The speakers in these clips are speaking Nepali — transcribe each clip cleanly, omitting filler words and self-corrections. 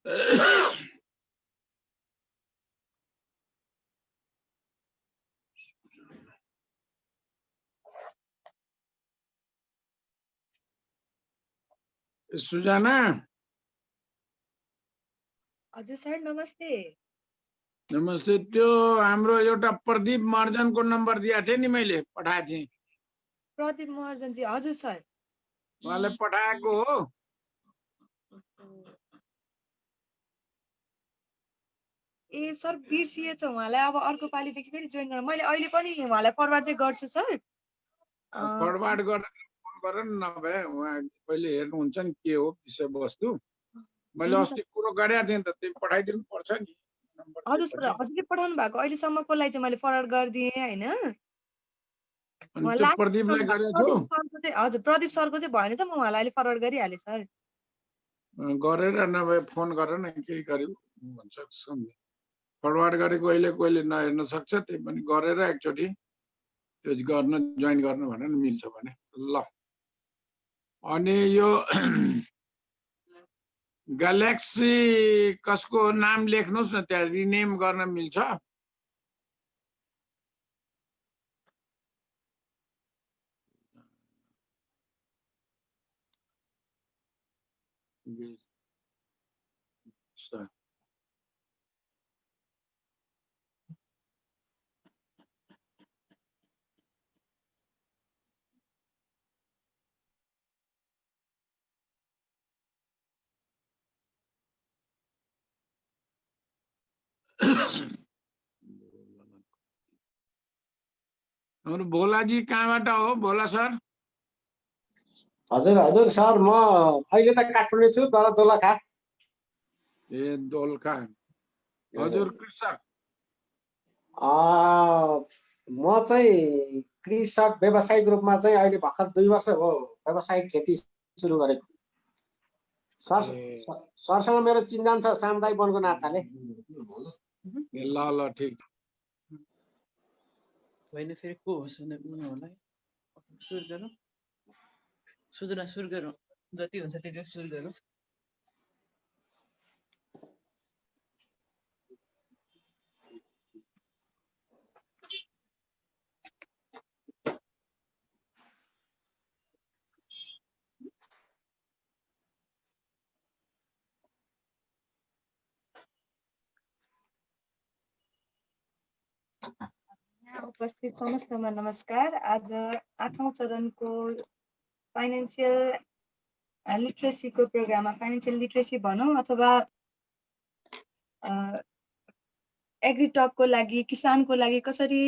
सुजाना हजुर सर नमस्ते। नमस्ते। त्यो हाम्रो एउटा प्रदीप महर्जनको नम्बर दिएको थिएँ नि, मैले पठाएको थिएँ। प्रदीप महर्जन जी हजुर सर। उहाँले पठाएको हो। ए सर बिर्सिएछ उहाँलाई, अब अर्को पालिदेखि फेरि जोइन गर्न। मैले अहिले पनि उहाँलाई फरवार्ड चाहिँ गर्छु सर। फरवार्ड गरेर फोन गरेर नभए उहाँ पहिले हेर्नुहुन्छ नि के हो विषयवस्तु। मैले अस्ति कुरो गरेको थिएँ त, त्यो पठाइदिनु पर्छ नि नम्बर। हजुर सर हजुरले पठाउनु भएको अहिलेसम्मको लागि चाहिँ मैले फरवार्ड गरिदिएँ होइन। त्यो प्रदीपलाई गरेको छु। हजुर प्रदीप सरको चाहिँ भएन त, म उहाँलाई अहिले फरवार्ड गरिहालेँ सर। गरेर नभए फोन गरेर न केही गर्यो भन्छ। फरवार्ड गरेको अहिले कोहीले नहेर्न सक्छ, त्यही पनि गरेर एकचोटि त्यो गर्न जोइन गर्न भनेर मिल्छ भने ल। अनि यो ग्यालेक्सी कसको नाम लेख्नुहोस् न, त्यहाँ रिनेम गर्न मिल्छ। हाम्रो भोलाजी कहाँबाट हो? भोला सर। हजुर हजुर सर, म अहिले त काठमाडौँ छु, तर दोलखा। ए दोलखा। हजुर कृषक। म चाहिँ कृषक व्यावसायिक रूपमा चाहिँ अहिले भर्खर 2 वर्ष हो व्यावसायिक खेती सुरु गरेको। सरसँग मेरो चिन्जान छ सामदाई वनको नाताले। ल ल ठीक। होइन फेरि को हो होला, सुरु गरौँ। सुजना सुरु गरौँ, जति हुन्छ त्यति सुरु गरौँ। उपस्थित समस्तमा नमस्कार। आज 8औं चरणको फाइनेन्सियल लिट्रेसीको प्रोग्राममा, फाइनेन्सियल लिट्रेसी भनौँ अथवा एग्रिटकको लागि, किसानको लागि कसरी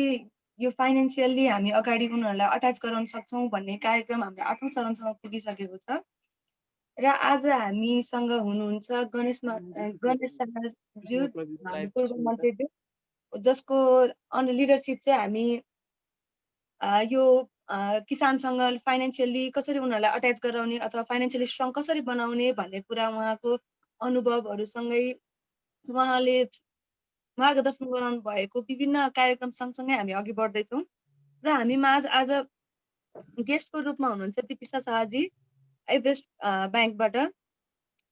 यो फाइनेन्सियली हामी अगाडि उनीहरूलाई अट्याच गराउन सक्छौँ भन्ने कार्यक्रम हाम्रो 8औं चरणसम्म पुगिसकेको छ। र आज हामीसँग हुनुहुन्छ गणेश शाहज्यू, पूर्व मन्त्रीज्यू, जसको लिडरसिप चाहिँ हामी यो किसानसँग फाइनेन्सियली कसरी उनीहरूलाई अट्याच गराउने अथवा फाइनेन्सियली स्ट्रङ कसरी बनाउने भन्ने कुरा उहाँको अनुभवहरूसँगै उहाँले मार्गदर्शन गराउनु भएको विभिन्न कार्यक्रम सँगसँगै हामी अघि बढ्दैछौँ। र हामीमा आज गेस्टको रूपमा हुनुहुन्छ दिपिसा शाहजी, एभरेस्ट ब्याङ्कबाट,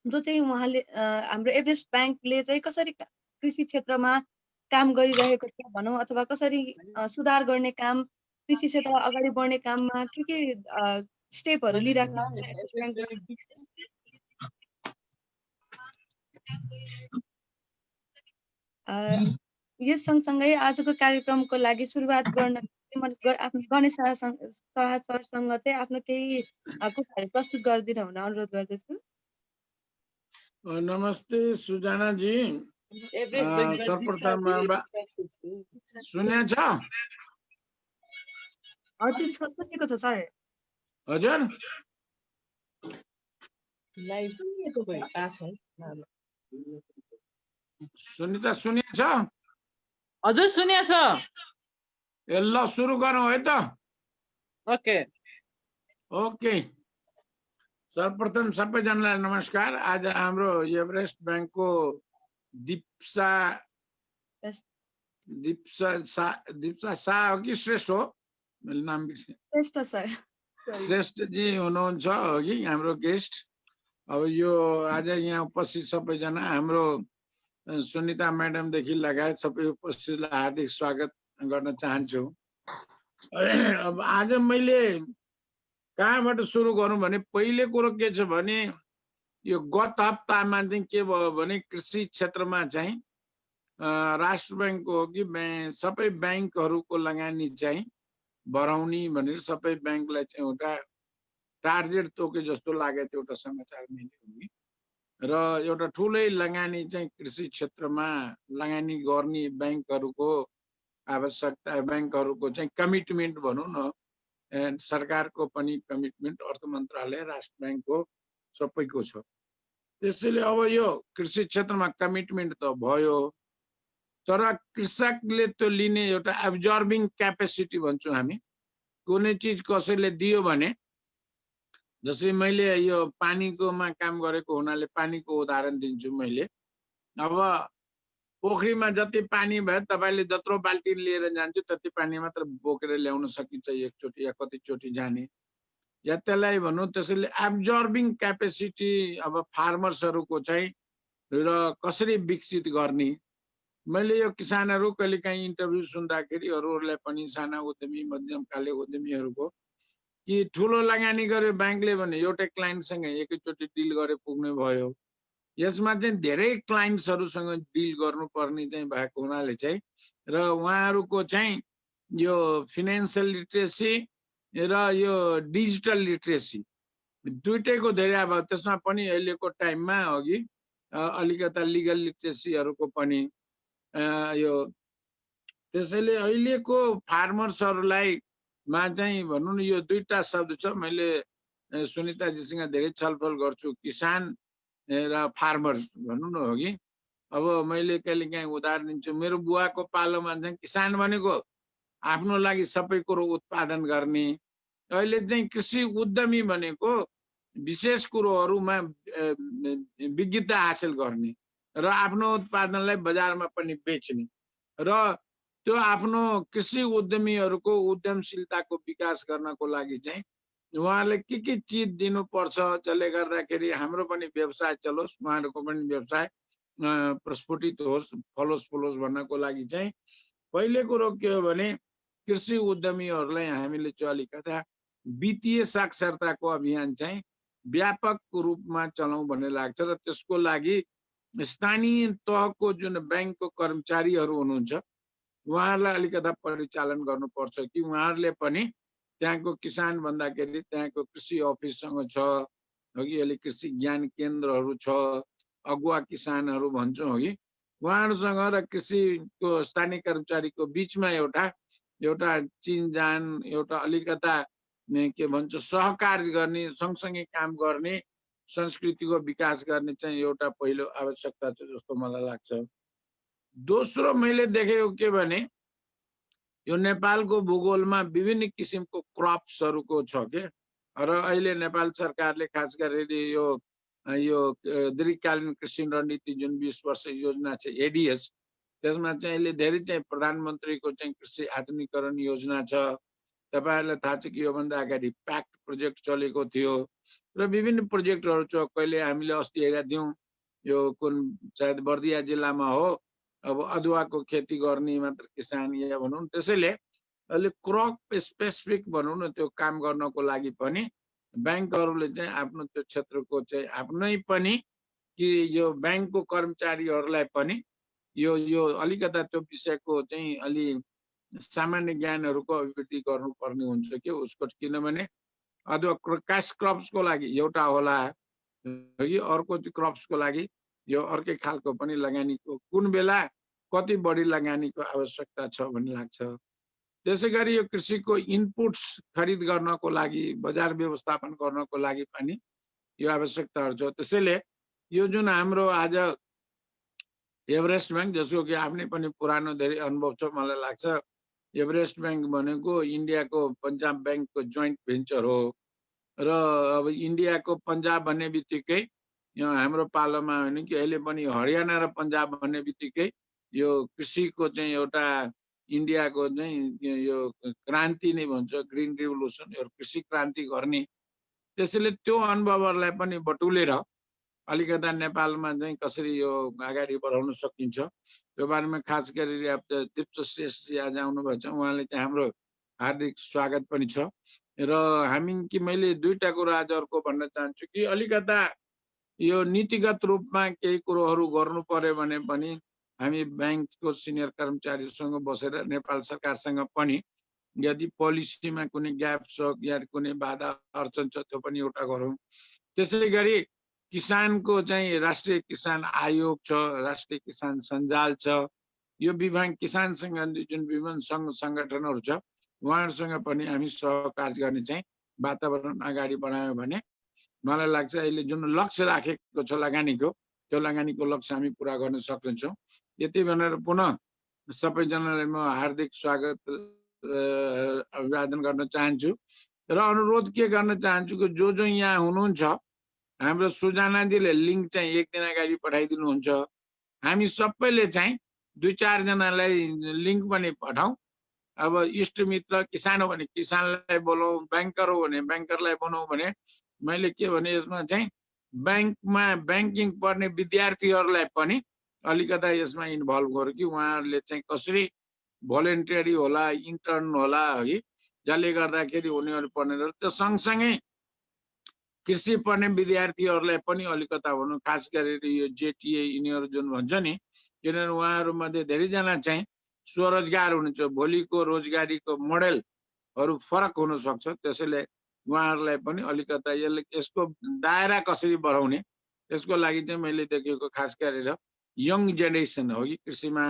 जो चाहिँ उहाँले हाम्रो एभरेस्ट ब्याङ्कले चाहिँ कसरी कृषि क्षेत्रमा काम गरिरहेको छ भनौँ अथवा कसरी सुधार गर्ने काम, कृषि क्षेत्र अगाडि बढ्ने काममा के स्टेपहरू लिइराख्नु यस सँगसँगै आजको कार्यक्रमको लागि सुरुवात गर्न आफ्नो गणेश शाह सरसँग चाहिँ आफ्नो केही कुराहरू प्रस्तुत गरिदिनु हुन अनुरोध गर्दछु। नमस्ते सुजाना जी। सर्वप्रथम सुनेको छ? हजुर सुनेको छ सर। हजुर सुनिता सुनेको छ? हजुर सुनेको छ। ए ल सुरु गरौँ है त। Okay okay. सर्वप्रथम सबैजनालाई नमस्कार। आज हाम्रो एभरेस्ट ब्याङ्कको दिप्सा शाह हो कि श्रेष्ठ हो? मैले नाम बिर्सेँ। श्रेष्ठ सर। श्रेष्ठ जी हुनुहुन्छ अघि हाम्रो गेस्ट। अब यो आज यहाँ उपस्थित सबैजना हाम्रो सुनिता म्याडमदेखि लगायत सबै उपस्थितलाई हार्दिक स्वागत गर्न चाहन्छु। अब आज मैले कहाँबाट सुरु गरौँ भने पहिलो कुरो के छ भने यो गत हप्तामा चाहिँ के भयो भने कृषि क्षेत्रमा चाहिँ राष्ट्र ब्याङ्कको हो कि सबै ब्याङ्कहरूको लगानी चाहिँ बढाउने भनेर सबै ब्याङ्कलाई चाहिँ एउटा टार्गेट तोके जस्तो लागेको एउटा समाचार मैले हो र एउटा ठुलै लगानी चाहिँ कृषि क्षेत्रमा लगानी गर्ने ब्याङ्कहरूको आवश्यकता ब्याङ्कहरूको चाहिँ कमिटमेन्ट भनौँ न सरकारको पनि कमिटमेन्ट अर्थ मन्त्रालय राष्ट्र ब्याङ्कको सबैको छ। त्यसैले अब यो कृषि क्षेत्रमा कमिटमेन्ट त भयो तर कृषकले त्यो लिने एउटा एब्जर्बिङ क्यापेसिटी भन्छौँ हामी। कुनै चिज कसैले दियो भने जसरी मैले यो पानीकोमा काम गरेको हुनाले पानीको उदाहरण दिन्छु मैले। अब पोखरीमा जति पानी भयो तपाईले जत्रो बाल्टी लिएर जान्छु त्यति पानी मात्र बोकेर ल्याउन सकिन्छ एकचोटि या कतिचोटि जाने या त्यसलाई भनौँ। त्यसैले एब्जर्बिङ क्यापेसिटी अब फार्मर्सहरूको चाहिँ र कसरी विकसित गर्ने। मैले यो किसानहरू कहिलेकाहीँ इन्टरभ्यू सुन्दाखेरि अरूहरूलाई पनि साना उद्यमी मध्यमकाले उद्यमीहरूको कि ठुलो लगानी गर्यो ब्याङ्कले भने एउटै क्लाइन्टसँग एकैचोटि डिल गरे पुग्ने भयो। यसमा चाहिँ धेरै क्लाइन्ट्सहरूसँग डिल गर्नुपर्ने चाहिँ भएको हुनाले चाहिँ र उहाँहरूको चाहिँ यो फिनान्सियल लिट्रेसी र यो डिजिटल लिट्रेसी दुइटैको धेरै अभाव। त्यसमा पनि अहिलेको टाइममा अघि अलिकता लिगल लिट्रेसीहरूको पनि यो त्यसैले अहिलेको फार्मर्सहरूलाई मा चाहिँ भनौँ न यो दुईटा शब्द छ। मैले सुनिताजीसँग धेरै छलफल गर्छु किसान र फार्मर भनौँ न हो कि। अब मैले कहिलेकाहीँ उदाहरण दिन्छु मेरो बुवाको पालोमा चाहिँ किसान भनेको आफ्नो लागि सबै कुरो उत्पादन गर्ने। अहिले चाहिँ कृषि उद्यमी भनेको विशेष कुरोहरूमा विज्ञता हासिल गर्ने र आफ्नो उत्पादनलाई बजारमा पनि बेच्ने र त्यो आफ्नो कृषि उद्यमीहरूको उद्यमशीलताको विकास गर्नको लागि चाहिँ उहाँहरूले के चिज दिनुपर्छ जसले गर्दाखेरि हाम्रो पनि व्यवसाय चलोस् उहाँहरूको पनि व्यवसाय प्रस्फुटित होस् फलोस् फुलोस् भन्नको लागि चाहिँ पहिले कुरो के हो भने कृषि उद्यमीहरूलाई हामीले चाहिँ अलिकता वित्तीय साक्षरताको अभियान चाहिँ व्यापक रूपमा चलाउँ भन्ने लाग्छ र त्यसको लागि स्थानीय तहको जुन ब्याङ्कको कर्मचारीहरू हुनुहुन्छ उहाँहरूलाई अलिकता परिचालन गर्नुपर्छ कि उहाँहरूले पनि त्यहाँको किसान भन्दाखेरि त्यहाँको कृषि अफिससँग छ हो कि अहिले कृषि ज्ञान केन्द्रहरू छ अगुवा किसानहरू भन्छौँ हो कि उहाँहरूसँग र कृषिको स्थानीय कर्मचारीको बिचमा एउटा चिनजान एउटा अलिकता के भन्छ सहकार्य गर्ने सँगसँगै काम गर्ने संस्कृतिको विकास गर्ने चाहिँ एउटा पहिलो आवश्यकता छ जस्तो मलाई लाग्छ। दोस्रो मैले देखेको के भने यो नेपालको भूगोलमा विभिन्न किसिमको क्रप्सहरूको छ के र अहिले नेपाल सरकारले खास गरेर यो दीर्घकालीन कृषि रणनीति जुन 20 वर्ष योजना छ एडीएस त्यसमा चाहिँ अहिले धेरै चाहिँ प्रधानमन्त्रीको चाहिँ कृषि आधुनिकीकरण योजना छ। तपाईहरुलाई थाहा छ कि योभन्दा अगाडि प्याक्ट प्रोजेक्ट चलेको थियो र विभिन्न प्रोजेक्टहरू छ। कहिले हामीले अस्ति हेरेका थियौँ यो कुन सायद बर्दिया जिल्लामा हो अब अदुवाको खेती गर्ने मात्र किसान या भनौँ। त्यसैले अहिले क्रप स्पेसिफिक भनौँ न त्यो काम गर्नको लागि पनि ब्याङ्कहरूले चाहिँ आफ्नो त्यो क्षेत्रको चाहिँ आफ्नै पनि कि यो ब्याङ्कको कर्मचारीहरूलाई पनि यो अलिकता त्यो विषयको चाहिँ अलि सामान्य ज्ञानहरूको अभिवृद्धि गर्नुपर्ने हुन्छ कि उसको। किनभने अदुवा क्यास क्रप्सको लागि एउटा होला कि अर्को क्रप्सको लागि यो अर्कै खालको पनि लगानीको कुन बेला कति बढी लगानीको आवश्यकता छ भन्ने लाग्छ। त्यसै गरी यो कृषिको इनपुट्स खरिद गर्नको लागि बजार व्यवस्थापन गर्नको लागि पनि यो आवश्यकताहरू छ। त्यसैले यो जुन हाम्रो आज एभरेस्ट ब्याङ्क जसको कि आफ्नै पनि पुरानो धेरै अनुभव छ मलाई लाग्छ एभरेस्ट ब्याङ्क भनेको इन्डियाको पन्जाब ब्याङ्कको जोइन्ट भेन्चर हो र अब इन्डियाको पन्जाब भन्ने बित्तिकै यो हाम्रो पालोमा होइन कि अहिले पनि हरियाणा र पन्जाब भन्ने बित्तिकै यो कृषिको चाहिँ एउटा इन्डियाको चाहिँ यो क्रान्ति नै भन्छ ग्रिन रिभोल्युसन यो कृषि क्रान्ति गर्ने। त्यसैले त्यो अनुभवहरूलाई पनि बटुलेर अलिकता नेपालमा चाहिँ कसरी यो अगाडि बढाउन सकिन्छ त्यो बारेमा खास गरी दीप्त श्रेष्ठजी आज आउनुभएको छ। उहाँले चाहिँ हाम्रो हार्दिक स्वागत पनि छ। र हामी कि मैले दुईटा कुरा आज अर्को भन्न चाहन्छु कि अलिकता यो नीतिगत रूपमा केही कुरोहरू गर्नु पर्यो भने पनि हामी ब्याङ्कको सिनियर कर्मचारीसँग बसेर नेपाल सरकारसँग पनि यदि पोलिसीमा कुनै ग्याप छ या कुनै बाधा अडचन छ त्यो पनि एउटा गरौँ। त्यसै गरी किसानको चाहिँ राष्ट्रिय किसान आयोग छ, राष्ट्रिय किसान सञ्जाल छ, यो विभाग किसानसँग जुन विभिन्न सङ्घ सङ्गठनहरू छ उहाँहरूसँग पनि हामी सहकार्य गर्ने चाहिँ वातावरण अगाडि बढायो भने मलाई लाग्छ अहिले जुन लक्ष्य राखेको छ लगानीको त्यो लगानीको लक्ष्य हामी पुरा गर्न सक्छौँ। यति भनेर पुनः सबैजनालाई म हार्दिक स्वागत अभिवादन गर्न चाहन्छु र अनुरोध के गर्न चाहन्छु कि जो यहाँ हुनुहुन्छ हाम्रो सुजानाजीले लिङ्क चाहिँ एक दिन अगाडि पठाइदिनुहुन्छ। हामी सबैले चाहिँ 2-4 जनालाई लिङ्क पनि पठाउँ। अब इष्टमित्र किसान हो भने किसानलाई बोलाउँ, ब्याङ्कर हो भने ब्याङ्करलाई बनाऊ भने मैले के भने यसमा चाहिँ ब्याङ्कमा ब्याङ्किङ पढ्ने विद्यार्थीहरूलाई पनि अलिकता यसमा इन्भल्भ गरौँ कि उहाँहरूले चाहिँ कसरी भोलिन्टियरी होला, इन्टर्न होला है, जसले गर्दाखेरि उनीहरू पढ्ने त्यो सँगसँगै कृषि पढ्ने विद्यार्थीहरूलाई पनि अलिकता भनौँ खास गरेर यो जेटिए यिनीहरू जुन भन्छ नि, किनभने उहाँहरूमध्ये धेरैजना चाहिँ स्वरोजगार हुनुहुन्छ। भोलिको रोजगारीको मोडेलहरू फरक हुन सक्छ। त्यसैले उहाँहरूलाई पनि अलिकता यसको दायरा कसरी बढाउने त्यसको लागि चाहिँ मैले देखेको खास गरेर यङ जेनेरेसन हो कि कृषिमा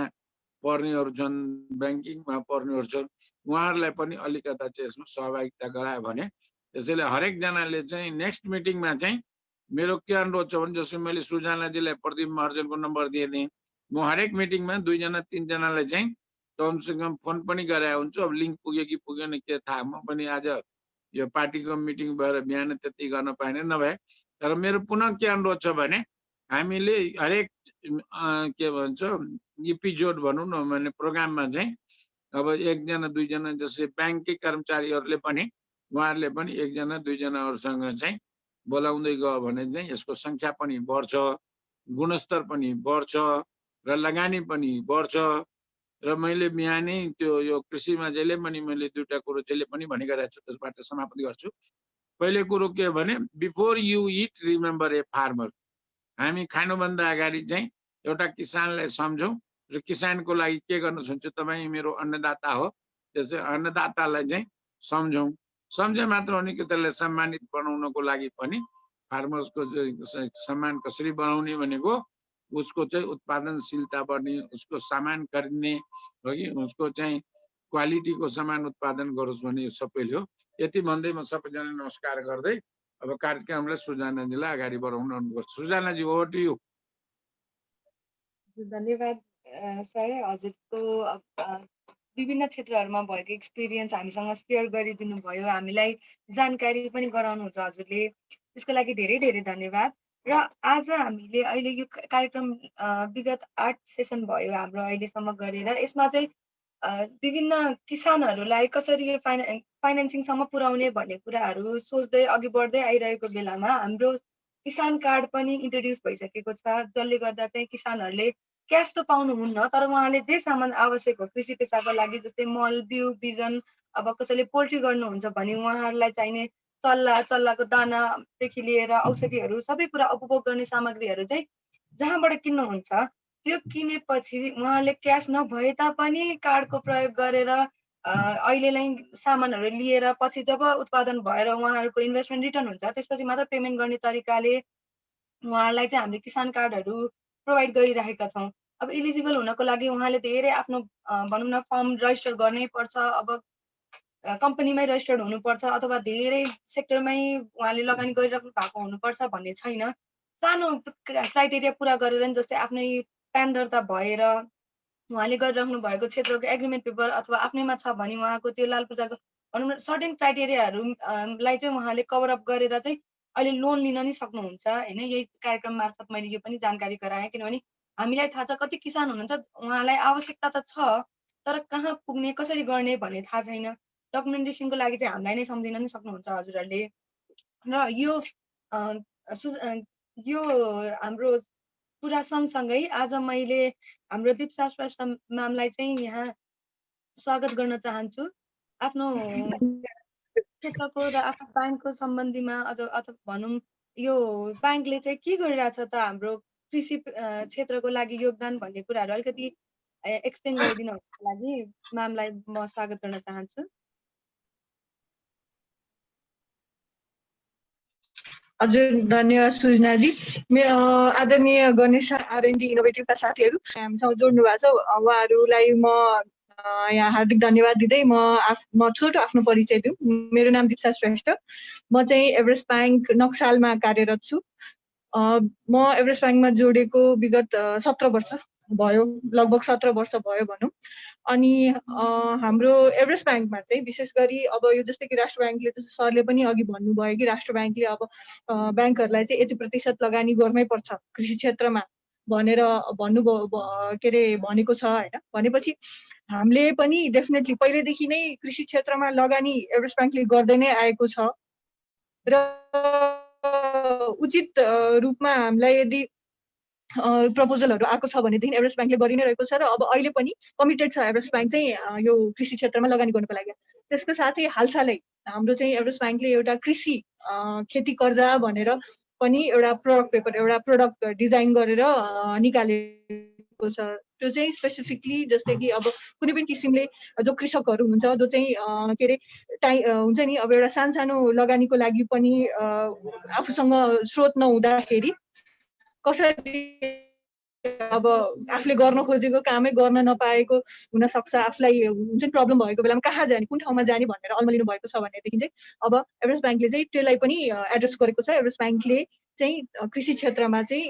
पढ्नेहरू छन्, ब्याङ्किङमा पढ्नेहरू छन्, उहाँहरूलाई पनि अलिकता चाहिँ यसमा सहभागिता गरायो भने त्यसैले हरेकजनाले चाहिँ नेक्स्ट मिटिङमा चाहिँ मेरो के अनुरोध छ भने जसरी मैले सुजानाजीलाई प्रदीप महर्जनको नम्बर दिएँ म हरेक मिटिङमा 2-3 जनालाई चाहिँ कमसेकम फोन पनि गराए हुन्छ। अब लिङ्क पुग्यो कि पुगेन के थाहा, म पनि आज यो पार्टीको मिटिङ भएर बिहान त्यति गर्न पाएन नभए। तर मेरो पुनः के अनुरोध छ भने हामीले हरेक के भन्छ एपिसोड भनौँ न भने प्रोग्राममा चाहिँ अब 1-2 जना जस्तै ब्याङ्ककै कर्मचारीहरूले पनि उहाँहरूले पनि 1-2 जनाहरूसँग चाहिँ बोलाउँदै गयो भने चाहिँ यसको सङ्ख्या पनि बढ्छ, गुणस्तर पनि बढ्छ र लगानी पनि बढ्छ। र मैले बिहानै त्यो यो कृषिमा जहिले पनि मैले दुईटा कुरो जहिले पनि भनिरहेको छु, त्यसबाट समाप्त गर्छु। पहिले कुरो के भने before you it remember a farmer. हामी खानुभन्दा अगाडि चाहिँ एउटा किसानलाई सम्झौँ र किसानको लागि के गर्न सक्छु। तपाईँ मेरो अन्नदाता हो, त्यसै अन्नदातालाई चाहिँ सम्झौँ। सम्झे मात्र हो नि कि त्यसलाई सम्मानित बनाउनको लागि पनि फार्मर्सको चाहिँ सम्मान कसरी बनाउने भनेको उसको चाहिँ उत्पादनशीलता बढ्ने, उसको सामान खरिद्ने हो कि उसको चाहिँ क्वालिटीको सामान उत्पादन गरोस् भने यो सबैले हो। यति भन्दै म सबैजना नमस्कार गर्दै अब कार्यक्रमलाई सुजानाजीलाई अगाडि बढाउन अनुरोध गर्छु। सुजानाजी ओभर टु यु। धन्यवाद सर। हजुरको विभिन्न क्षेत्रहरूमा भएको एक्सपिरियन्स हामीसँग सेयर गरिदिनु भयो, हामीलाई जानकारी पनि गराउनुहुन्छ हजुरले, त्यसको लागि धेरै धेरै धन्यवाद। र आज हामीले अहिले यो कार्यक्रम विगत 8 सेसन भयो हाम्रो अहिलेसम्म गरेर, यसमा चाहिँ विभिन्न किसानहरूलाई कसरी यो फाइनेन्सिङसम्म पुर्याउने भन्ने कुराहरू सोच्दै अघि बढ्दै आइरहेको बेलामा हाम्रो किसान कार्ड पनि इन्ट्रोड्युस भइसकेको छ, जसले गर्दा चाहिँ किसानहरूले क्यास त पाउनुहुन्न तर उहाँले जे सामान आवश्यक हो कृषि पेसाको लागि, जस्तै मल, बिउ, बिजन, अब कसैले पोल्ट्री गर्नुहुन्छ भने उहाँहरूलाई चाहिने चल्लाको दानादेखि लिएर औषधिहरू सबै कुरा उपभोग गर्ने सामग्रीहरू चाहिँ जहाँबाट किन्नुहुन्छ त्यो किनेपछि उहाँहरूले क्यास नभए तापनि कार्डको प्रयोग गरेर अहिलेलाई सामानहरू लिएर पछि जब उत्पादन भएर उहाँहरूको इन्भेस्टमेन्ट रिटर्न हुन्छ त्यसपछि मात्र पेमेन्ट गर्ने तरिकाले उहाँहरूलाई चाहिँ हामीले किसान कार्डहरू प्रोभाइड गरिरहेका छौँ। अब इलिजिबल हुनको लागि उहाँले धेरै आफ्नो भनौँ न फर्म रजिस्टर गर्नै पर्छ, अब कम्पनीमै रजिस्टर्ड हुनुपर्छ अथवा धेरै सेक्टरमै उहाँले लगानी गरिराख्नु भएको हुनुपर्छ भन्ने छैन। सानो क्राइटेरिया पुरा गरेर नि, जस्तै आफ्नै प्यान दर्ता भएर उहाँले गरिराख्नु भएको क्षेत्रको एग्रिमेन्ट पेपर अथवा आफ्नैमा छ भने उहाँको त्यो लाल पूजाको भनौँ न सर्टेन क्राइटेरियाहरूलाई चाहिँ उहाँले कभर अप गरेर चाहिँ अहिले लोन लिन नि सक्नुहुन्छ होइन। यही कार्यक्रम मार्फत मैले यो पनि जानकारी गराएँ, किनभने हामीलाई थाहा छ कति किसान हुनुहुन्छ उहाँलाई आवश्यकता त छ तर कहाँ पुग्ने कसरी गर्ने भन्ने थाहा छैन। डकुमेन्टेसनको लागि चाहिँ हामीलाई नै सम्झिन नि सक्नुहुन्छ हजुरहरूले। र यो यो हाम्रो पुरा सँगसँगै आज मैले हाम्रो दीक्षा श्रेष्ठ म्यामलाई चाहिँ यहाँ स्वागत गर्न चाहन्छु। आफ्नो क्षेत्रको र आफ्नो ब्याङ्कको सम्बन्धीमा अथवा भनौँ यो ब्याङ्कले चाहिँ के गरिरहेछ त हाम्रो कृषि क्षेत्रको लागि योगदान भन्ने कुराहरू अलिकति एक्सप्लेन गरिदिनको लागि म्यामलाई म स्वागत गर्न चाहन्छु। हजुर धन्यवाद सृजनाजी। आदरणीय गणेश आरएनडी इनोभेटिभका साथीहरू हामीसँग जोड्नु भएको छ, उहाँहरूलाई म यहाँ हार्दिक धन्यवाद दिँदै म छोटो आफ्नो परिचय दिउँ। मेरो नाम दीक्षा श्रेष्ठ, म चाहिँ एभरेस्ट ब्याङ्क नक्सालमा कार्यरत छु। म एभरेस्ट ब्याङ्कमा जोडेको विगत 17 वर्ष भयो, लगभग 17 वर्ष भयो भनौँ। अनि हाम्रो एभरेस्ट ब्याङ्कमा चाहिँ विशेष गरी अब यो जस्तै कि राष्ट्र ब्याङ्कले जस्तो सरले पनि अघि भन्नुभयो कि राष्ट्र ब्याङ्कले अब ब्याङ्कहरूलाई चाहिँ यति प्रतिशत लगानी गर्नै पर्छ कृषि क्षेत्रमा भनेर भनेको छ होइन। भनेपछि हामीले पनि डेफिनेटली पहिलेदेखि नै कृषि क्षेत्रमा लगानी एभरेस्ट ब्याङ्कले गर्दै नै आएको छ र उचित रूपमा हामीलाई यदि प्रपोजलहरू आएको छ भनेदेखि एभरेस्ट ब्याङ्कले गरि नै रहेको छ र अब अहिले पनि कमिटेड छ एभरेस्ट ब्याङ्क चाहिँ यो कृषि क्षेत्रमा लगानी गर्नको लागि। त्यसको साथै हालसालै हाम्रो चाहिँ एभरेस्ट ब्याङ्कले एउटा कृषि खेती कर्जा भनेर पनि एउटा प्रोडक्ट डिजाइन गरेर निकालेको छ। त्यो चाहिँ स्पेसिफिकली जस्तै कि अब कुनै पनि किसिमले जो कृषकहरू हुनुहुन्छ जो चाहिँ के अरे हुन्छ नि, अब एउटा सानो लगानीको लागि पनि आफूसँग स्रोत नहुँदाखेरि कसरी अब आफूले गर्न खोजेको कामै गर्न नपाएको हुनसक्छ, आफूलाई हुन्छ नि प्रब्लम भएको बेलामा कहाँ जाने, कुन ठाउँमा जाने भनेर अल्मलिनु भएको छ भनेदेखि चाहिँ अब एभरेस्ट ब्याङ्कले चाहिँ त्यसलाई पनि एड्रेस गरेको छ। एभरेस्ट ब्याङ्कले चाहिँ कृषि क्षेत्रमा चाहिँ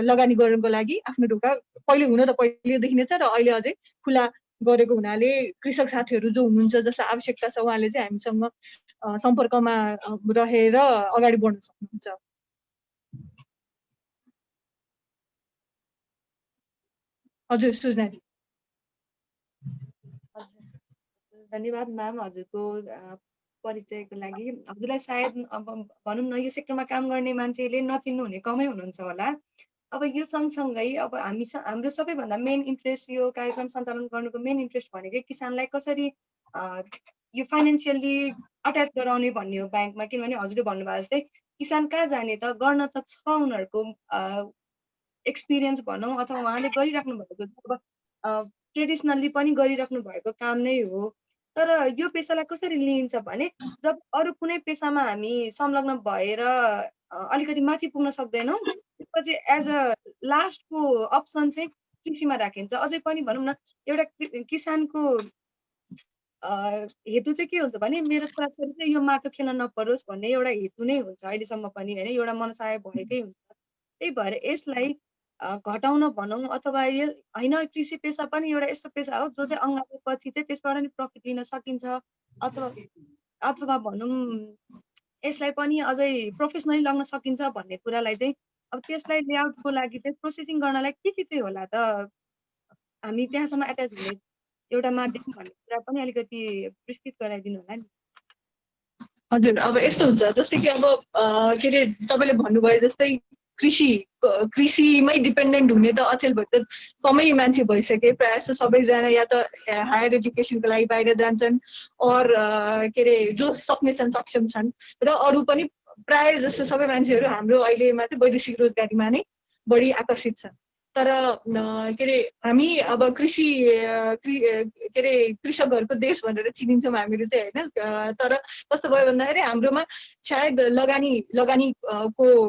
लगानी गर्नको लागि आफ्नो ढोका पहिलेदेखि नै छ र अहिले अझै खुला गरेको हुनाले कृषक साथीहरू जो हुनुहुन्छ जसलाई आवश्यकता छ उहाँले चाहिँ हामीसँग सम्पर्कमा रहेर अगाडि बढ्न सक्नुहुन्छ। हजुर सृजनाजी। धन्यवाद म्याम हजुरको परिचयको लागि। हजुरलाई सायद अब भनौँ न यो सेक्टरमा काम गर्ने मान्छेले नचिन्नु हुने कमै हुनुहुन्छ होला। अब यो सँगसँगै अब हाम्रो सबैभन्दा मेन इन्ट्रेस्ट यो कार्यक्रम सञ्चालन गर्नुको मेन इन्ट्रेस्ट भनेकै किसानलाई कसरी यो फाइनेन्सियली अट्याच गराउने भन्ने हो ब्याङ्कमा। किनभने हजुरले भन्नुभएको जस्तै किसान कहाँ जाने त, गर्न त छ उनीहरूको एक्सपिरियन्स भनौँ अथवा उहाँले गरिराख्नु भएको ट्रेडिसनल्ली पनि गरिराख्नु भएको काम नै हो। तर यो पेसालाई कसरी लिइन्छ भने जब अरू कुनै पेसामा हामी संलग्न भएर अलिकति माथि पुग्न सक्दैनौँ त्यसपछि एज अ लास्टको अप्सन चाहिँ कृषिमा राखिन्छ। अझै पनि भनौँ न एउटा किसानको हेतु चाहिँ के हुन्छ भने मेरो छोराछोरी चाहिँ यो माटो खेल्न नपरोस् भन्ने एउटा हेतु नै हुन्छ अहिलेसम्म पनि होइन, एउटा मनसाय भएकै हुन्छ। त्यही भएर यसलाई घटाउन भनौँ अथवा यो होइन, कृषि पेसा पनि एउटा यस्तो पेसा हो जो चाहिँ अँगालेपछि चाहिँ त्यसबाट नि प्रफिट लिन सकिन्छ अथवा भनौँ यसलाई पनि अझै प्रोफेसनली लग्न सकिन्छ भन्ने कुरालाई चाहिँ अब त्यसलाई लेआउटको लागि चाहिँ प्रोसेसिङ गर्नलाई के चाहिँ होला त हामी त्यहाँसम्म एट्याच हुने एउटा माध्यम भन्ने कुरा पनि अलिकति विस्तृत गराइदिनु होला नि। हजुर अब यस्तो हुन्छ जस्तै कि अब के अरे तपाईँले भन्नुभयो जस्तै कृषिमै डिपेन्डेन्ट हुने त अचेल भयो त कमै मान्छे भइसके, प्रायः जस्तो सबैजना या त हायर एजुकेसनको लागि बाहिर जान्छन् और के अरे जो सक्ने छन् सक्षम छन् र अरू पनि प्रायः जस्तो सबै मान्छेहरू हाम्रो अहिलेमा चाहिँ वैदेशिक रोजगारीमा नै बढी आकर्षित छन्। तर के अरे हामी अब कृषकहरूको देश भनेर चिनिन्छौँ हामीहरू चाहिँ होइन। तर कस्तो भयो भन्दाखेरि हाम्रोमा सायद लगानीको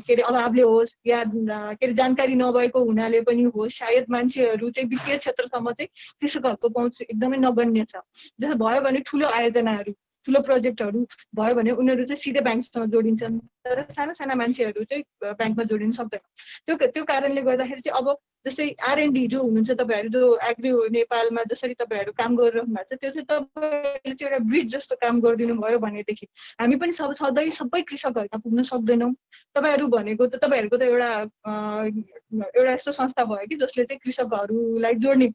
के अरे अभावले होस् या के अरे जानकारी नभएको हुनाले पनि होस्, सायद मान्छेहरू चाहिँ वित्तीय क्षेत्रसम्म चाहिँ कृषकहरूको पहुँच एकदमै नगण्य छ। जस्तो भयो भने ठुलो आयोजनाहरू ठुलो प्रोजेक्टहरू भयो भने उनीहरू चाहिँ सिधै ब्याङ्कसँग जोडिन्छन्, तर साना मान्छेहरू चाहिँ ब्याङ्कमा जोडिन सक्दैन। त्यो कारणले गर्दाखेरि चाहिँ अब जस्तै आरएनडी जो हुनुहुन्छ तपाईँहरू जो एग्री नेपालमा जसरी तपाईँहरू काम गरिरहनु भएको छ त्यो चाहिँ तपाईँले चाहिँ एउटा ब्रिज जस्तो काम गरिदिनु भयो भनेदेखि हामी पनि सधैँ सबै कृषकहरूमा पुग्न सक्दैनौँ। तपाईँहरू भनेको त तपाईँहरूको त एउटा यस्तो संस्था भयो कि जसले चाहिँ कृषकहरूलाई जोड्ने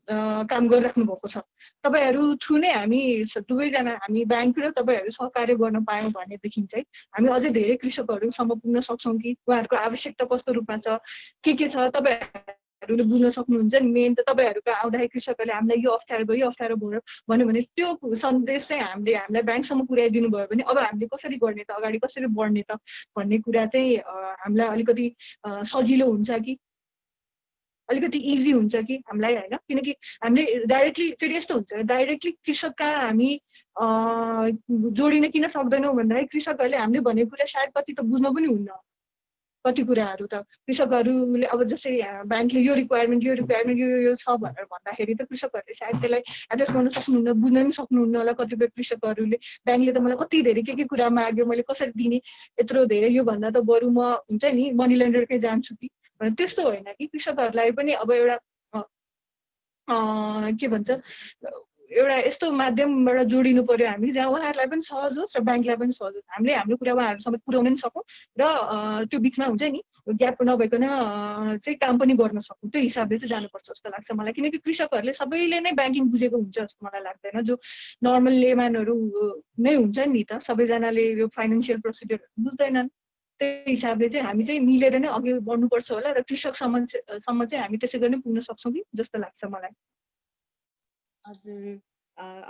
काम गरिराख्नु भएको छ। तपाईहरू थ्रु नै हामी दुवैजना हामी ब्याङ्क र तपाईँहरू सहकार्य गर्न पायौँ भनेदेखि चाहिँ हामी अझै धेरै कृषकहरूसम्म पुग्न सक्छौँ कि उहाँहरूको आवश्यकता कस्तो रूपमा छ, के छ तपाईँहरूले बुझ्न सक्नुहुन्छ नि। मेन त तपाईँहरूको आउँदाखेरि कृषकहरूले हामीलाई यो अप्ठ्यारो भयो भन्यो भने त्यो सन्देश चाहिँ हामीलाई ब्याङ्कसम्म पुर्याइदिनु भयो भने अब हामीले कसरी गर्ने त, अगाडि कसरी बढ्ने त भन्ने कुरा चाहिँ हामीलाई अलिकति सजिलो हुन्छ कि अलिकति इजी हुन्छ कि हामीलाई होइन। किनकि हामीले डाइरेक्टली फेरि यस्तो हुन्छ डाइरेक्टली कृषकका हामी जोडिन किन सक्दैनौँ भन्दाखेरि कृषकहरूले हामीले भनेको कुरा सायद कति त बुझ्न पनि हुन्न। कति कुराहरू त कृषकहरूले अब जस्तै ब्याङ्कले यो रिक्वायरमेन्ट यो छ भनेर भन्दाखेरि त कृषकहरूले सायद त्यसलाई एड्रेस गर्न सक्नुहुन्न, बुझ्न पनि सक्नुहुन्न होला। कतिपय कृषकहरूले ब्याङ्कले त मलाई कति धेरै के कुरा माग्यो, मैले कसरी दिने, यत्रो धेरै, योभन्दा त बरु म हुन्छ नि मनी लेन्डरकै जान्छु कि। त्यस्तो होइन कि कृषकहरूलाई पनि अब एउटा के भन्छ एउटा यस्तो माध्यमबाट जोडिनु पर्यो हामी जहाँ उहाँहरूलाई पनि सहज होस् र ब्याङ्कलाई पनि सहज होस्, हामीले हाम्रो कुरा उहाँहरूसम्म पुर्याउन पनि सकौँ र त्यो बिचमा हुन्छ नि ग्याप नभइकन चाहिँ काम पनि गर्न सकौँ। त्यो हिसाबले चाहिँ जानुपर्छ जस्तो लाग्छ मलाई। किनकि कृषकहरूले सबैले नै ब्याङ्किङ बुझेको हुन्छ जस्तो मलाई लाग्दैन। जो नर्मल लेम्यानहरू नै हुन्छ नि त सबैजनाले यो फाइनेन्सियल प्रोसिडियर बुझ्दैनन्। त्यही हिसाबले चाहिँ हामी चाहिँ मिलेर नै अघि बढ्नुपर्छ होला र कृषकसम्म चाहिँ हामी त्यसै गरी नै पुग्न सक्छौँ कि जस्तो लाग्छ मलाई।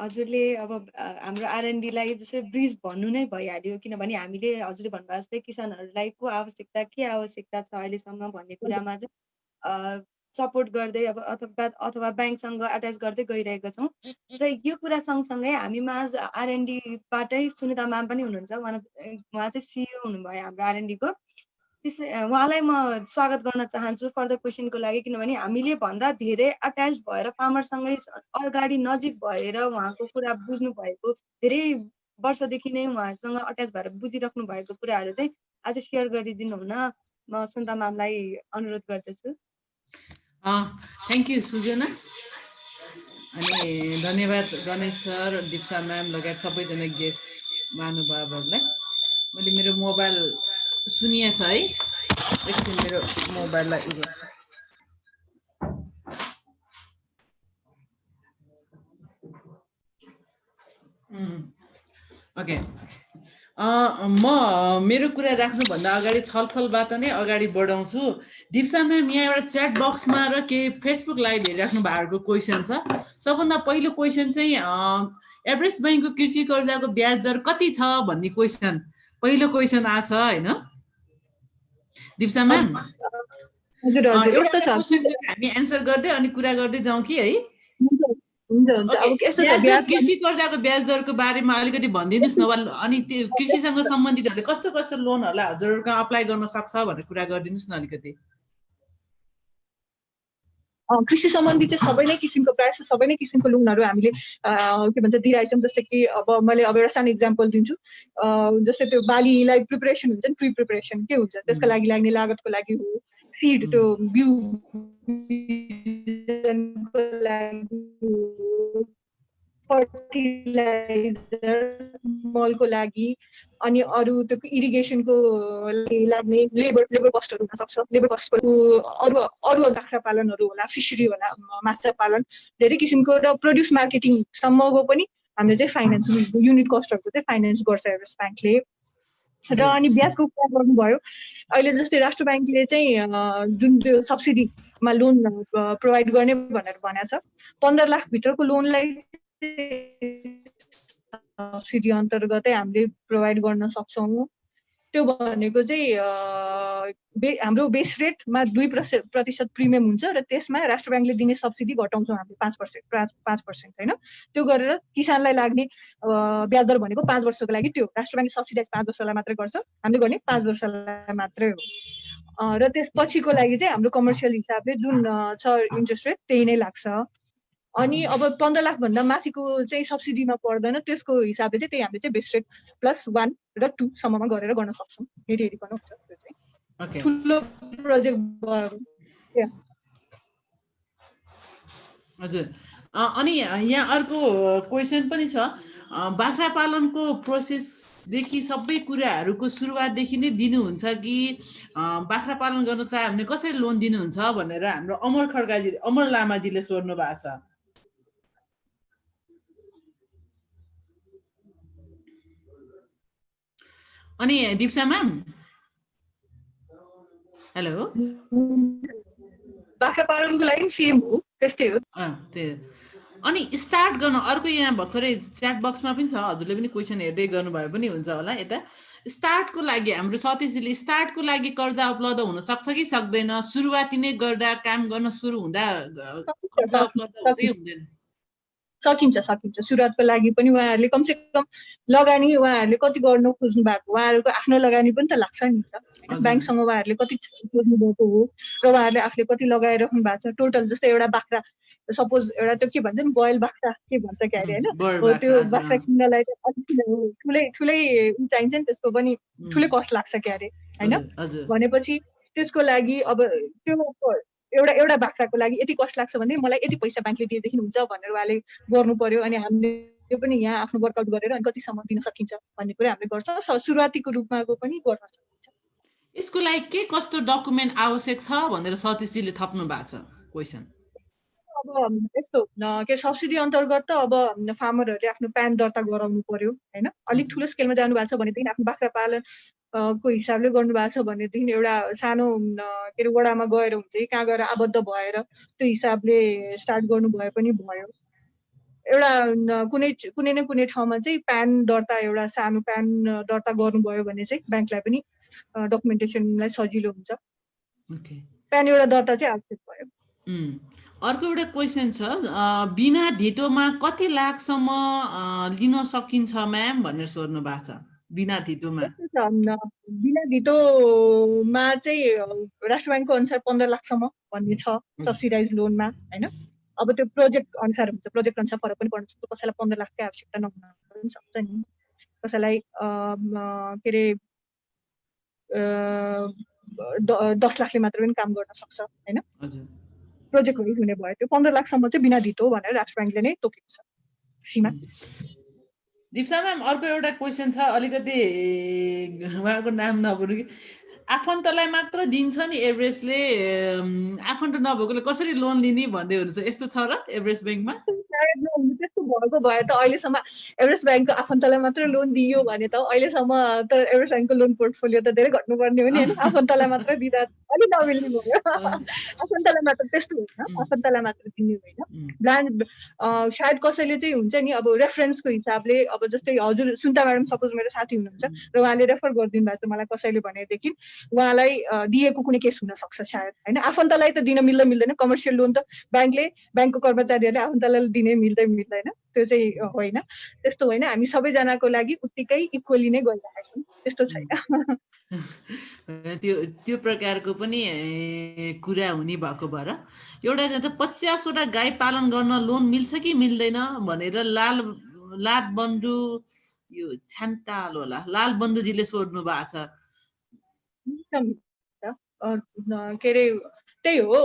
हजुरले अब हाम्रो आरएनडीलाई जस्तै ब्रिज भन्नु नै भइहाल्यो, किनभने हामीले हजुरले भन्नुभएको जस्तै किसानहरूलाई के आवश्यकता छ अहिलेसम्म भन्ने कुरामा चाहिँ सपोर्ट गर्दै अब अथवा ब्याङ्कसँग एट्याच गर्दै गइरहेका छौँ। र यो कुरा सँगसँगै हामीमा आज आरएनडीबाटै सुनिता म्याम पनि हुनुहुन्छ, उहाँ चाहिँ सिइओ हुनुभयो हाम्रो आरएनडीको। उहाँलाई म स्वागत गर्न चाहन्छु फर्दर क्वेसनको लागि, किनभने हामीले भन्दा धेरै अट्याच भएर फार्मरसँगै अगाडि नजिक भएर उहाँको कुरा बुझ्नु भएको, धेरै वर्षदेखि नै उहाँहरूसँग अट्याच भएर बुझिराख्नु भएको कुराहरू चाहिँ आज सेयर गरिदिनु हुन म सुनिता म्यामलाई अनुरोध गर्दछु। थ्याङ्क यू सुजना, अनि धन्यवाद गणेश सर, दिप्सा म्याम लगायत सबैजना गेस्ट महानुभावहरूलाई। मैले मेरो मोबाइल सुनिया छ है, एकछिन मेरो मोबाइललाई उ गर्छु। ओके, म मेरो कुरा राख्नुभन्दा अगाडि छलफलबाट नै अगाडि बढाउँछु। दिप्सा म्याम यहाँ एउटा च्याट बक्समा र केही फेसबुक लाइभ हेरिराख्नु भएको क्वेसन छ। सबभन्दा पहिलो क्वेसन चाहिँ एभरेस्ट ब्याङ्कको कृषि कर्जाको ब्याज दर कति छ भन्ने क्वेसन पहिलो क्वेसन आछ होइन दिप्सा म्याम? हामी एन्सर गर्दै अनि कुरा गर्दै जाउँ कि है? कृषि कर्जाको ब्याज दरको बारेमा अलिकति भनिदिनुहोस् न, अनि त्यो कृषिसँग सम्बन्धितहरूले कस्तो कस्तो लोनहरूलाई हजुरहरूका अप्लाई गर्न सक्छ भनेर कुरा गरिदिनुहोस् न अलिकति। कृषि सम्बन्धी चाहिँ सबै नै किसिमको लोनहरू हामीले के भन्छ दिइरहेछौँ। जस्तै कि अब मैले अब एउटा सानो इक्जाम्पल दिन्छु। जस्तै त्यो बालीलाई प्रिपरेसन हुन्छ नि, प्री प्रिपरेसन के हुन्छ त्यसको लागि लाग्ने लागतको लागि हो, सिड त्यो बिउ फर्टिलाइजर मलको लागि, अनि अरू त्यो इरिगेसनको लाग्ने लेबर कस्टहरू हुन सक्छ। लेबर कस्टको अरू बाख्रा पालनहरू होला, फिसरी होला, माछा पालन, धेरै किसिमको र प्रोड्युस मार्केटिङसम्मको पनि हामीले चाहिँ फाइनेन्स युनिट कस्टहरूको चाहिँ फाइनेन्स गर्छ एभरेस्ट ब्याङ्कले। र अनि ब्याजको कुरा गर्नुभयो, अहिले जस्तै राष्ट्र ब्याङ्कले चाहिँ जुन त्यो सब्सिडीमा लोन प्रोभाइड गर्ने भनेर भनेको छ, 15 लाखभित्रको लोनलाई सब्सिडी अन्तर्गतै हामीले प्रोभाइड गर्न सक्छौँ। त्यो भनेको चाहिँ हाम्रो बेस रेटमा 2% प्रिमियम हुन्छ र त्यसमा राष्ट्र ब्याङ्कले दिने सब्सिडी घटाउँछौँ हामीले 5% होइन। त्यो गरेर किसानलाई लाग्ने ब्याज दर भनेको 5 वर्षको लागि, त्यो राष्ट्र ब्याङ्कले सब्सिडाइज 5 वर्षलाई मात्रै गर्छ, हामीले गर्ने 5 वर्षलाई मात्रै हो। र त्यसपछिको लागि चाहिँ हाम्रो कमर्सियल हिसाबले जुन छ इन्ट्रेस्ट रेट त्यही नै लाग्छ। अनि अब 15 लाखभन्दा माथिको चाहिँ सब्सिडीमा पर्दैन, त्यसको हिसाबले चाहिँ त्यही हामीले चाहिँ बेस रेट +1 र 2 सम्ममा गरेर गर्न सक्छौँ। हेरिकन हुन्छ त्यो चाहिँ ठुलो प्रोजेक्ट भयो। हजुर, अनि यहाँ अर्को क्वेसन पनि छ, बाख्रा पालनको प्रोसेसदेखि सबै कुराहरूको सुरुवातदेखि नै दिनुहुन्छ कि बाख्रा पालन गर्न चाह्यो भने कसरी लोन दिनुहुन्छ भनेर हाम्रो अमर लामाजीले सोध्नु भएको छ। अनि दिप्सा म्याम हेलो बाख्रा पालनको लागि सेम हो त्यस्तै हो अनि स्टार्ट गर्न अर्को यहाँ भर्खरै च्याट बक्समा पनि छ हजुरले पनि क्वेसन हेर्दै गर्नुभयो पनि हुन्छ होला यता स्टार्टको लागि हाम्रो सतीशजीले स्टार्टको लागि कर्जा उपलब्ध हुन सक्छ कि सक्दैन सुरुवाती नै गर्दा काम गर्न सुरु हुँदा कर्जा उपलब्ध हुन्छ कि हुँदैन सकिन्छ सुरुवातको लागि पनि उहाँहरूले कमसेकम लगानी उहाँहरूले कति गर्न खोज्नु भएको उहाँहरूको आफ्नो लगानी पनि त लाग्छ नि त हैन बैंकसँग उहाँहरूले कति खोज्नु भएको हो र उहाँहरूले आफूले कति लगाइराख्नु भएको छ टोटल जस्तै एउटा बाख्रा सपोज एउटा त्यो के भन्छ नि बयल बाख्रा के भन्छ के अरे हैन हो त्यो बाख्रा किन्नलाई त अलिक ठुलै चाहिन्छ नि त्यसको पनि ठुलै कस्ट लाग्छ के अरे हैन भनेपछि त्यसको लागि अब त्यो एउटा बाख्राको लागि यति कस्ट लाग्छ भने मलाई यति पैसा ब्याङ्कले दिएदेखि हुन्छ भनेर उहाँले गर्नु पर्यो अनि हामीले त्यो पनि यहाँ आफ्नो वर्कआउट गरेर अनि कतिसम्म दिन सकिन्छ भन्ने कुरा हामीले गर्छौँ सुरुवातीको रूपमाको पनि गर्न सकिन्छ यसको लागि के कस्तो डकुमेन्ट आवश्यक छ भनेर सतीशजीले थप्नु भएको छ क्वेसन अब यस्तो के सब्सिडी अन्तर्गत त अब फार्मरहरूले आफ्नो प्यान दर्ता गराउनु पर्यो हैन अलिक ठुलो स्केलमा जानु भएको छ भनेदेखि आफ्नो बाख्रा पालन को हिसाबले गर्नु भएको छ भनेदेखि एउटा सानो के अरे वडामा गएर हुन्छ कि कहाँ गएर आबद्ध भएर त्यो हिसाबले स्टार्ट गर्नु भए पनि भयो एउटा कुनै न कुनै ठाउँमा चाहिँ प्यान दर्ता एउटा सानो प्यान दर्ता गर्नुभयो भने चाहिँ ब्याङ्कलाई पनि डकुमेन्टेसनलाई सजिलो हुन्छ प्यान एउटा दर्ता चाहिँ आवश्यक भयो अर्को एउटा क्वेसन छ बिना धितोमा कति लाखसम्म लिन सकिन्छ म्याम भनेर सोध्नु भएको छ बिना धितोमा चाहिँ राष्ट्र ब्याङ्कको अनुसार 15 लाखसम्म भन्ने छ सब्सिडाइज लोनमा हैन अब त्यो प्रोजेक्ट अनुसार हुन्छ प्रोजेक्ट अनुसार फरक पनि पर्न सक्छ कसैलाई 15 लाखकै आवश्यकता नहुन पनि सक्छ नि कसैलाई के अरे 10 लाखले मात्र पनि काम गर्न सक्छ हैन प्रोजेक्ट वाइज हुने भयो त्यो 15 लाखसम्म चाहिँ बिना धितो भनेर राष्ट्र ब्याङ्कले नै तोकेको छ सीमा दिप्सा म्याम अर्को एउटा क्वेसन छ अलिकति उहाँको नाम नभुल्नु कि आफन्तलाई मात्र दिन्छ नि एभरेस्टले आफन्त नभएकोले कसरी लोन लिने भन्दै हुनुहुन्छ यस्तो छ र एभरेस्ट ब्याङ्कमा त्यस्तो भएको भए त अहिलेसम्म एभरेस्ट ब्याङ्कको आफन्तलाई मात्र लोन दियो भने त अहिलेसम्म त एभरेस्ट ब्याङ्कको लोन पोर्टफोलियो त धेरै घट्नुपर्ने हो नि होइन आफन्तलाई मात्र दिँदा अलिक नमिल्ने भयो आफन्तलाई मात्र त्यस्तो होइन आफन्तलाई मात्र दिने होइन ब्रान्ड सायद कसैले चाहिँ हुन्छ नि अब रेफरेन्सको हिसाबले अब जस्तै हजुर सुन्ता म्याडम सपोज मेरो साथी हुनुहुन्छ र उहाँले रेफर गरिदिनु भएको छ मलाई कसैले भनेदेखि उहाँलाई दिएको कुनै केस हुन सक्छ सायद होइन आफन्तलाई त दिन मिल्दैन कमर्सियल लोन त ब्याङ्कको कर्मचारीहरूले आफन्तलाई दिने मिल्दैन त्यो चाहिँ होइन त्यस्तो होइन हामी सबैजनाको लागि उत्तिकै इक्वली नै गरिरहेका छौँ त्यस्तो छैन त्यो प्रकारको पनि कुरा हुने भएको भएर एउटा 50वटा गाई पालन गर्न लोन मिल्छ कि मिल्दैन भनेर लाल बन्धु यो छान्ताल होला लाल बन्धुजीले सोध्नु भएको छ के अरे त्यही हो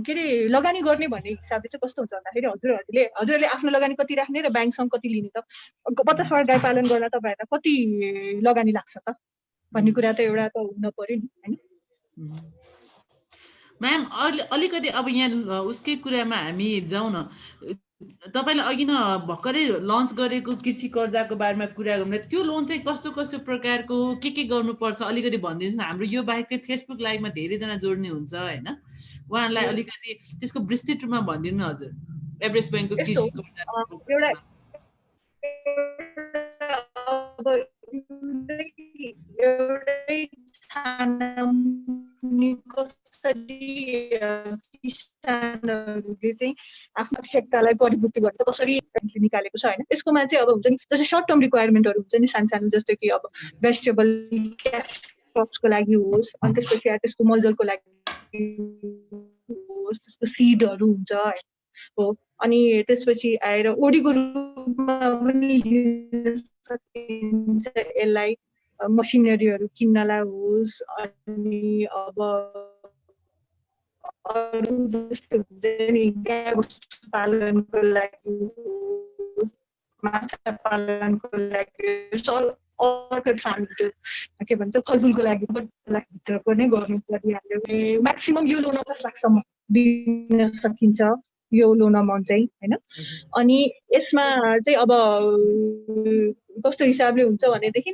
के अरे लगानी गर्ने भन्ने हिसाबले चाहिँ कस्तो हुन्छ भन्दाखेरि हजुरहरूले आफ्नो लगानी कति राख्ने र ब्याङ्कसँग कति लिने त 50वटा गाई पालन गर्न तपाईँहरूलाई कति लगानी लाग्छ त भन्ने कुरा त एउटा त हुन पर्यो नि हैन म्याम अलिकति अब यहाँ उसकै कुरामा हामी जाउँ न तपाईले अघि न भर्खरै लन्च गरेको कृषि कर्जाको बारेमा कुरा गर्नु त्यो लोन चाहिँ कस्तो कस्तो प्रकारको के गर्नुपर्छ अलिकति भनिदिनुहोस् न हाम्रो यो बाहेक चाहिँ फेसबुक लाइभमा धेरैजना जोड्ने हुन्छ हैन उहाँलाई अलिकति त्यसको विस्तृत रूपमा भनिदिनु हजुर एभरेस्ट ब्याङ्कको कृषि कर्जा किसानहरूले चाहिँ आफ्नो आवश्यकतालाई परिपूर्ति गर्न कसरी निकालेको छ होइन यसकोमा चाहिँ अब हुन्छ नि जस्तै सर्ट टर्म रिक्वायरमेन्टहरू हुन्छ नि सानो जस्तो कि अब भेजिटेबल क्यास क्रप्सको लागि होस् अनि त्यसपछि त्यसको मलजलको लागि होस् त्यसको सिडहरू हुन्छ हो अनि त्यसपछि आएर ओडीको रूपमा पनि लिन सकिन्छ यसलाई मसिनरीहरू किन्नलाई होस् अनि अब अरू जस्तो हुन्छ नि गाईबस्तु पालनको लागि माछा पालनको लागि अर्किड फार्म के भन्छ फलफुलको लागि भित्रको नै गर्नु परिहाल्यो म्याक्सिमम यो लोन 50 लाखसम्म दिन सकिन्छ यो लोन अमाउन्ट चाहिँ होइन अनि यसमा चाहिँ अब कस्तो हिसाबले हुन्छ भनेदेखि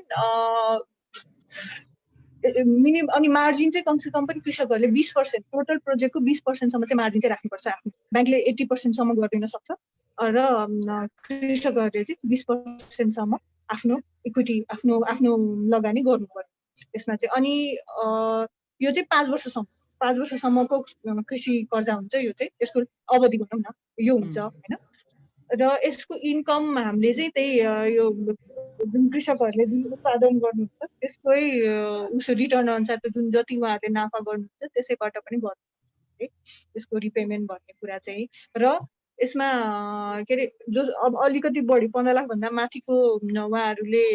मिनिमम अनि मार्जिन चाहिँ कमसेकम पनि कृषकहरूले 20% टोटल प्रोजेक्टको 20% सम्म चाहिँ मार्जिन चाहिँ राख्नुपर्छ आफ्नो ब्याङ्कले 80% सम्म गरिदिन सक्छ र कृषकहरूले चाहिँ 20% सम्म आफ्नो इक्विटी आफ्नो आफ्नो लगानी गर्नु पर्यो त्यसमा चाहिँ अनि यो चाहिँ 5 वर्षसम्मको कृषि कर्जा हुन्छ यो चाहिँ यसको अवधि भनौँ न यो हुन्छ हैन र यसको इन्कम हामीले चाहिँ त्यही यो जुन कृषकहरूले जुन उत्पादन गर्नुहुन्छ त्यसकै उसो रिटर्न अनुसार जुन जति उहाँहरूले नाफा गर्नुहुन्छ त्यसैबाट पनि गर्नुहुन्छ है त्यसको रिपेमेन्ट भन्ने कुरा चाहिँ र यसमा के अरे जो अब अलिकति बढी 15 लाख भन्दा माथिको उहाँहरूले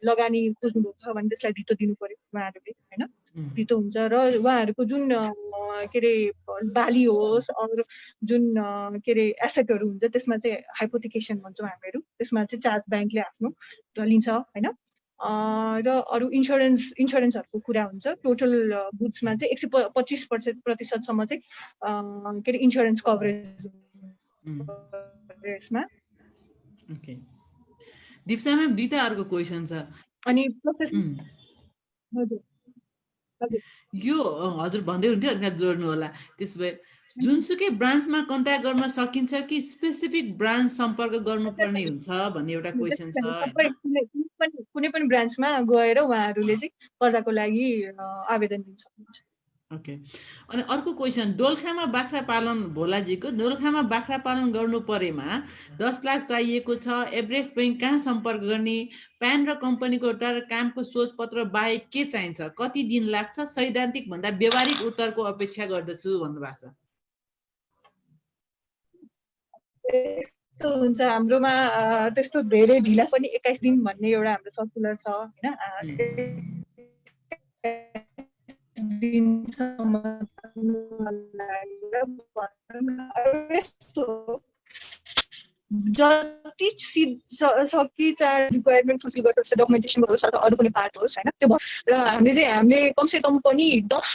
लगानी खोज्नुभएको छ भने त्यसलाई धितो दिनु पर्यो उहाँहरूले हैन धितो हुन्छ र उहाँहरूको जुन के अरे बाली होस् अरू जुन के अरे एसेटहरू हुन्छ त्यसमा चाहिँ हाइपोथिकेसन भन्छौँ हामीहरू त्यसमा चाहिँ चार्ज ब्याङ्कले आफ्नो लिन्छ हैन र अरू इन्सुरेन्सहरूको कुरा हुन्छ टोटल गुड्समा चाहिँ 125% चाहिँ के अरे इन्सुरेन्स कभरेज यसमा ओके दीप्सा म्याम दुईटा अर्को क्वेसन छ अनि प्रोसेस हजुर यो हजुर भन्दै हुन्थ्यो अनि जोड्नु होला त्यसो भए जुनसुकै ब्रान्चमा कन्ट्याक्ट गर्न सकिन्छ कि स्पेसिफिक ब्रान्च सम्पर्क गर्नुपर्ने हुन्छ भन्ने एउटा क्वेसन छ कुनै पनि ब्रान्चमा गएर उहाँहरूले चाहिँ कर्जाको लागि आवेदन दिन सक्नुहुन्छ ओके अनि अर्को क्वेसन दोलखामा बाख्रा पालन भोलाजीको दोलखामा बाख्रा पालन गर्नु परेमा 10 लाख चाहिएको छ एभरेस्ट बैंक कहाँ सम्पर्क गर्ने प्यान र कम्पनीको एउटा कामको सोचपत्र बाहेक के चाहिन्छ कति दिन लाग्छ सैद्धान्तिक भन्दा व्यवहारिक उत्तरको अपेक्षा गर्दछु भन्नुभएको छ त्यस्तो हुन्छ हाम्रोमा त्यस्तो धेरै ढिला पनि 21 दिन भन्ने एउटा हाम्रो सर्कुलर छ हैन जति सकि चार रिक्वायरमेन्ट फुलफिल गर्छ डकुमेन्टेसन होस् अथवा अरू कुनै पार्ट होस् हैन त्यो र हामीले कमसेकम पनि 10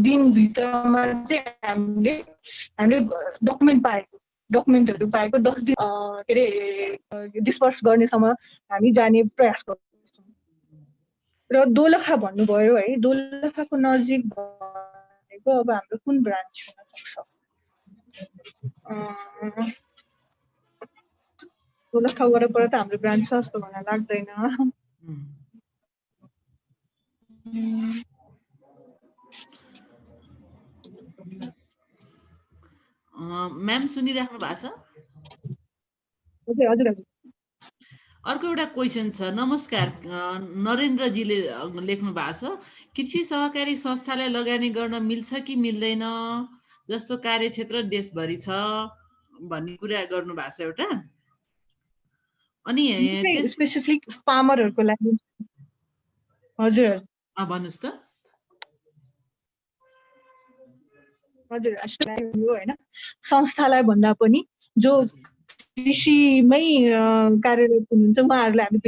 दिनभित्रमा चाहिँ हामीले डकुमेन्टहरू पाएको 10 दिन के अरे डिस्पर्स गर्नेसम्म हामी जाने प्रयास गर्छौँ र दोलखा भन्नुभयो है दोलखाको नजिक भनेको अब हाम्रो कुन ब्रान्च हुन सक्छ दोलखा वरपर त हाम्रो ब्रान्च छ जस्तो मलाई लाग्दैन म्याम सुनिराख्नु भएको छ हजुर हजुर हजुर अर्को एउटा क्वेसन छ नमस्कार नरेन्द्रजीले लेख्नु भएको छ कृषि सहकारी संस्थालाई लगानी गर्न मिल्छ कि मिल्दैन जस्तो कार्यक्षेत्र देशभरि छ भन्ने कुरा गर्नु भएको छ एउटा अनि स्पेसिफिक फार्मरहरुको लागि हजुर भन्नुस् त हजुर यो हैन संस्थालाई भन्दा पनि जो कृषिमै कार्यरत हुनुहुन्छ उहाँहरूलाई हामी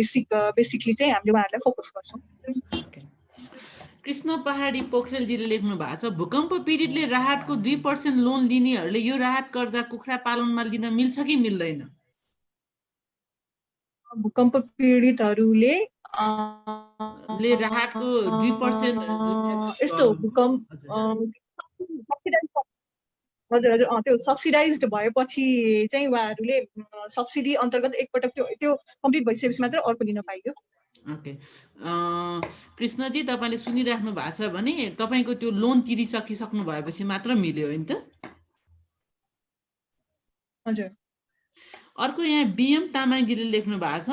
बेसिकली चाहिँ हामीले उहाँहरूलाई फोकस गर्छौँ कृष्ण पहाडी पोखरेलजीले लेख्नु भएको छ भूकम्प पीडितले राहतको 2% लोन लिनेहरूले यो राहत कर्जा कुखुरा पालनमा लिन मिल्छ कि मिल्दैन भूकम्प पीडितहरूले राहतको 2% यस्तो भूकम्प हजुर हजुर त्यो सब्सिडाइज्ड भएपछि चाहिँ उहाँहरूले सब्सिडी अन्तर्गत एकपटक त्यो कम्प्लिट भइसकेपछि मात्र अर्को लिन पाइयो ओके कृष्णजी तपाईले सुनिराख्नु भएको छ भने तपाईको त्यो लोन तिरिसकिसक्नु भएपछि मात्र मिल्यो हैन त हजुर अर्को यहाँ बीएम तामाङजीले लेख्नु भएको छ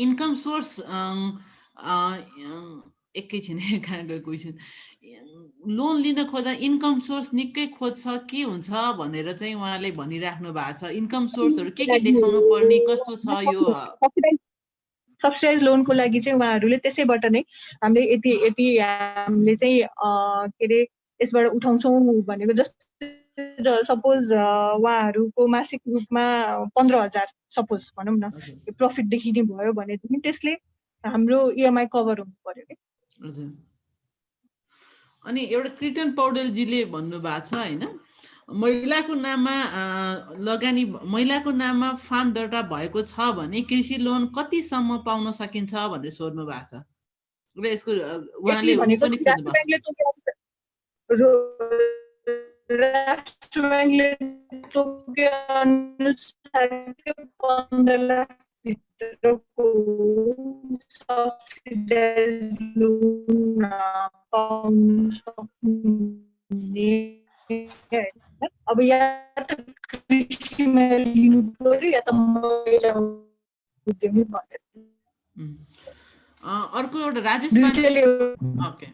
इन्कम सोर्स एकैछिन कहाँ गयो क्वेसन लोन लिन खोज्दा इन्कम सोर्स निकै खोज्छ के हुन्छ भनेर चाहिँ उहाँले भनिराख्नु भएको छ इन्कम सोर्सहरु के देखाउनु पर्ने कस्तो छ यो सब्सिडाइज लोनको लागि चाहिँ उहाँहरूले त्यसैबाट नै हामीले यति हामीले चाहिँ के अरे यसबाट उठाउँछौँ भनेको जस्तो सपोज उहाँहरूको मासिक रूपमा 15,000 सपोज भनौँ न प्रफिट देखिने भयो भनेदेखि त्यसले हाम्रो इएमआई कभर हुनु पर्यो के हजुर अनि एउटा कृतन पौडेलजीले भन्नुभएको छ हैन महिलाको नाममा फार्म दर्ता भएको छ भने कृषि लोन कतिसम्म पाउन सकिन्छ भनेर सोध्नु भएको छ र यसको उहाँले यति भनेको पनि राष्ट्र ब्याङ्कले राष्ट्र ब्याङ्कले तोके अनुसार 15 लाख भित्रको सब्सिडाइज लोन पाउन सक्ने हैन। अब या त कृषिमा लिनु पर्यो या त महिला उद्यमी भनेर अर्को एउटा राजेश दुईटैले ओके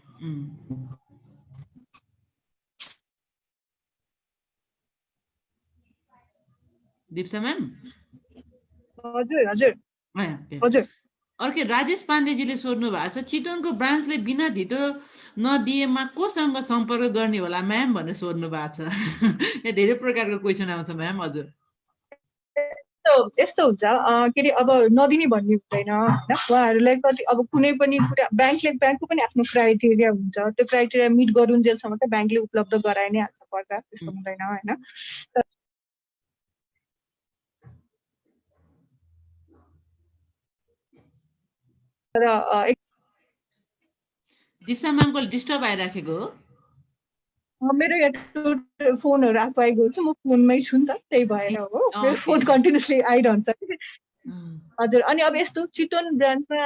दीप्सा म्याम हजुर हजुर हजुर अर्कै राजेश पाण्डेजीले सोध्नु भएको छ चितवनको ब्रान्चले बिना धितो नदिएमा कोसँग सम्पर्क गर्ने होला म्याम भनेर सोध्नु भएको छ। यहाँ धेरै प्रकारको क्वेसन आउँछ म्याम। हजुर यस्तो हुन्छ के अरे अब नदिने भन्ने हुँदैन होइन। उहाँहरूलाई कति अब कुनै पनि कुरा ब्याङ्कको पनि आफ्नो क्राइटेरिया हुन्छ, त्यो क्राइटेरिया मिट गरुन्जेलसम्म त ब्याङ्कले उपलब्ध गराइ नै हाल्छ पर्दा, त्यस्तो हुँदैन होइन। तर दीप्सा म्यामको डिस्टर्ब आइराखेको हो। मेरो यहाँ फोनहरू आएको आइगयो, म फोनमै छु नि त, त्यही भएर हो। मेरो फोन कन्टिन्युसली आइरहन्छ। हजुर अनि अब यस्तो चितवन ब्रान्चमा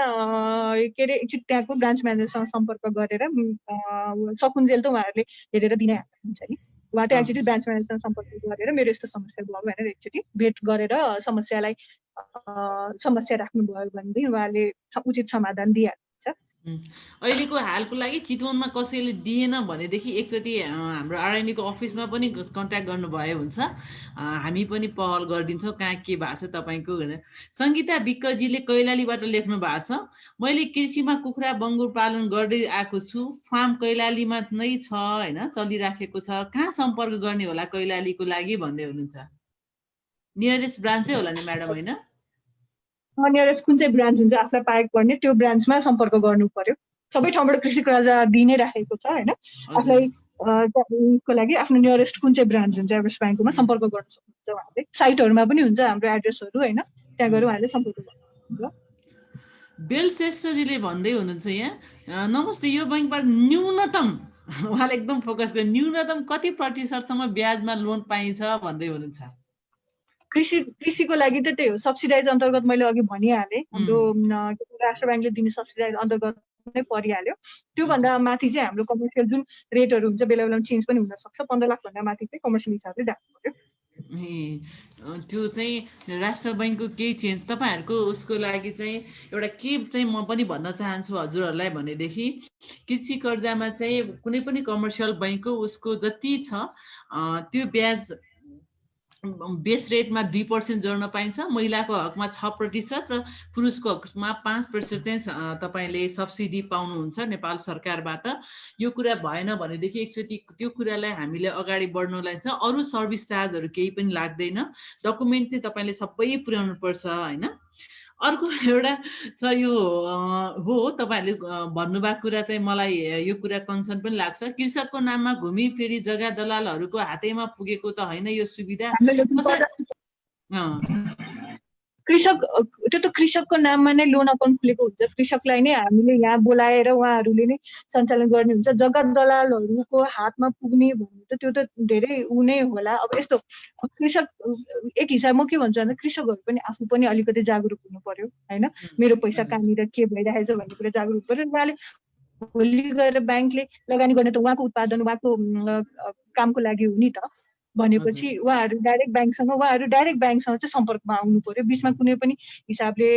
के अरे त्यहाँको ब्रान्च म्यानेजरसँग सम्पर्क गरेर सकुन्जेल त उहाँहरूले हेरेर दिनै हाल्नुहुन्छ नि। उहाँ चाहिँ एकचोटि ब्रान्च म्यानेजरसँग सम्पर्क गरेर मेरो यस्तो समस्या भयो भनेर एकचोटि भेट गरेर समस्या राख्नुभयो भनेदेखि उहाँले उचित समाधान दिइहाल्नुहुन्छ। अहिलेको हालको लागि चितवनमा कसैले दिएन भनेदेखि एकचोटि हाम्रो आरएनडीको अफिसमा पनि कन्ट्याक्ट गर्नुभयो हुन्छ, हामी पनि पहल गरिदिन्छौँ कहाँ के भएको छ तपाईँको भनेर। सङ्गीता विक्कजीले कैलालीबाट लेख्नु भएको छ, मैले कृषिमा कुखुरा बङ्गुर पालन गर्दै आएको छु, फार्म कैलालीमा नै छ होइन, चलिराखेको छ, कहाँ सम्पर्क गर्ने होला कैलालीको लागि भन्दै हुनुहुन्छ। नियरेस्ट ब्रान्चै होला नि म्याडम होइन? नियरेस्ट कुन चाहिँ ब्रान्च हुन्छ आफूलाई पाएको पर्ने त्यो ब्रान्चमा सम्पर्क गर्नु पर्यो। सबै ठाउँबाट कृषिको राजा दिइ नै राखेको छ होइन। आफूलाई को लागि आफ्नो नियरेस्ट कुन चाहिँ ब्रान्च हुन्छ एभरेस्ट ब्याङ्कमा सम्पर्क गर्न सक्नुहुन्छ। उहाँले साइटहरूमा पनि हुन्छ हाम्रो एड्रेसहरू होइन, त्यहाँ गएर उहाँले सम्पर्क गर्नुहुन्छ। बेल श्रेष्ठजीले भन्दै हुनुहुन्छ यहाँ, नमस्ते, यो बैङ्कबाट न्यूनतम उहाँले एकदम फोकस गरे न्यूनतम कति प्रतिशतसम्म ब्याजमा लोन पाइन्छ भन्दै हुनुहुन्छ। कृषिको लागि त त्यही हो, सब्सिडाइज अन्तर्गत मैले अघि भनिहालेँ, हाम्रो राष्ट्र ब्याङ्कले दिने सब्सिडाइज अन्तर्गत नै परिहाल्यो। त्योभन्दा माथि चाहिँ हाम्रो कमर्सियल जुन रेटहरू हुन्छ बेला बेलामा चेन्ज पनि हुन सक्छ, 15 लाख भन्दा माथि चाहिँ कमर्सियल हिसाबले राख्नु पर्यो। त्यो चाहिँ राष्ट्र बैङ्कको केही चेन्ज तपाईँहरूको उसको लागि चाहिँ एउटा के चाहिँ म पनि भन्न चाहन्छु हजुरहरूलाई भनेदेखि कृषि कर्जामा चाहिँ कुनै पनि कमर्सियल बैङ्कको उसको जति छ त्यो ब्याज बेस रेटमा 2% जोड्न पाइन्छ, महिलाको हकमा 6% र पुरुषको हकमा 5% चाहिँ तपाईँले सब्सिडी पाउनुहुन्छ नेपाल सरकारबाट। यो कुरा भएन भनेदेखि एकचोटि त्यो कुरालाई हामीले अगाडि बढ्नुलाई चाहिँ अरू सर्भिस चार्जहरू केही पनि लाग्दैन, डकुमेन्ट चाहिँ तपाईँले सबै पुर्याउनु पर्छ होइन। अर्को एउटा छ यो हो तपाईँहरूले भन्नुभएको कुरा चाहिँ मलाई यो कुरा कन्सर्न पनि लाग्छ, कृषकको नाममा घुमी फेरि जग्गा दलालहरूको हातैमा पुगेको त होइन यो सुविधा। कृषक त्यो त कृषकको नाममा नै लोन अकाउन्ट खुलेको हुन्छ, कृषकलाई नै हामीले यहाँ बोलाएर उहाँहरूले नै सञ्चालन गर्ने हुन्छ। जग्गा दलालहरूको हातमा पुग्ने भन्नु त त्यो त धेरै ऊ नै होला। अब यस्तो कृषक एक हिसाबमा के भन्छ भन्दा कृषकहरू पनि आफू पनि अलिकति जागरुक हुनु पर्यो होइन। मेरो पैसा कहाँनिर के भइरहेछ भन्ने कुरा जागरुक पर्यो। उहाँले भोलि गएर ब्याङ्कले लगानी गर्ने त उहाँको उत्पादन उहाँको कामको लागि हो नि त भनेपछि उहाँहरू डाइरेक्ट ब्याङ्कसँग चाहिँ सम्पर्कमा आउनु पर्यो। बिचमा कुनै पनि हिसाबले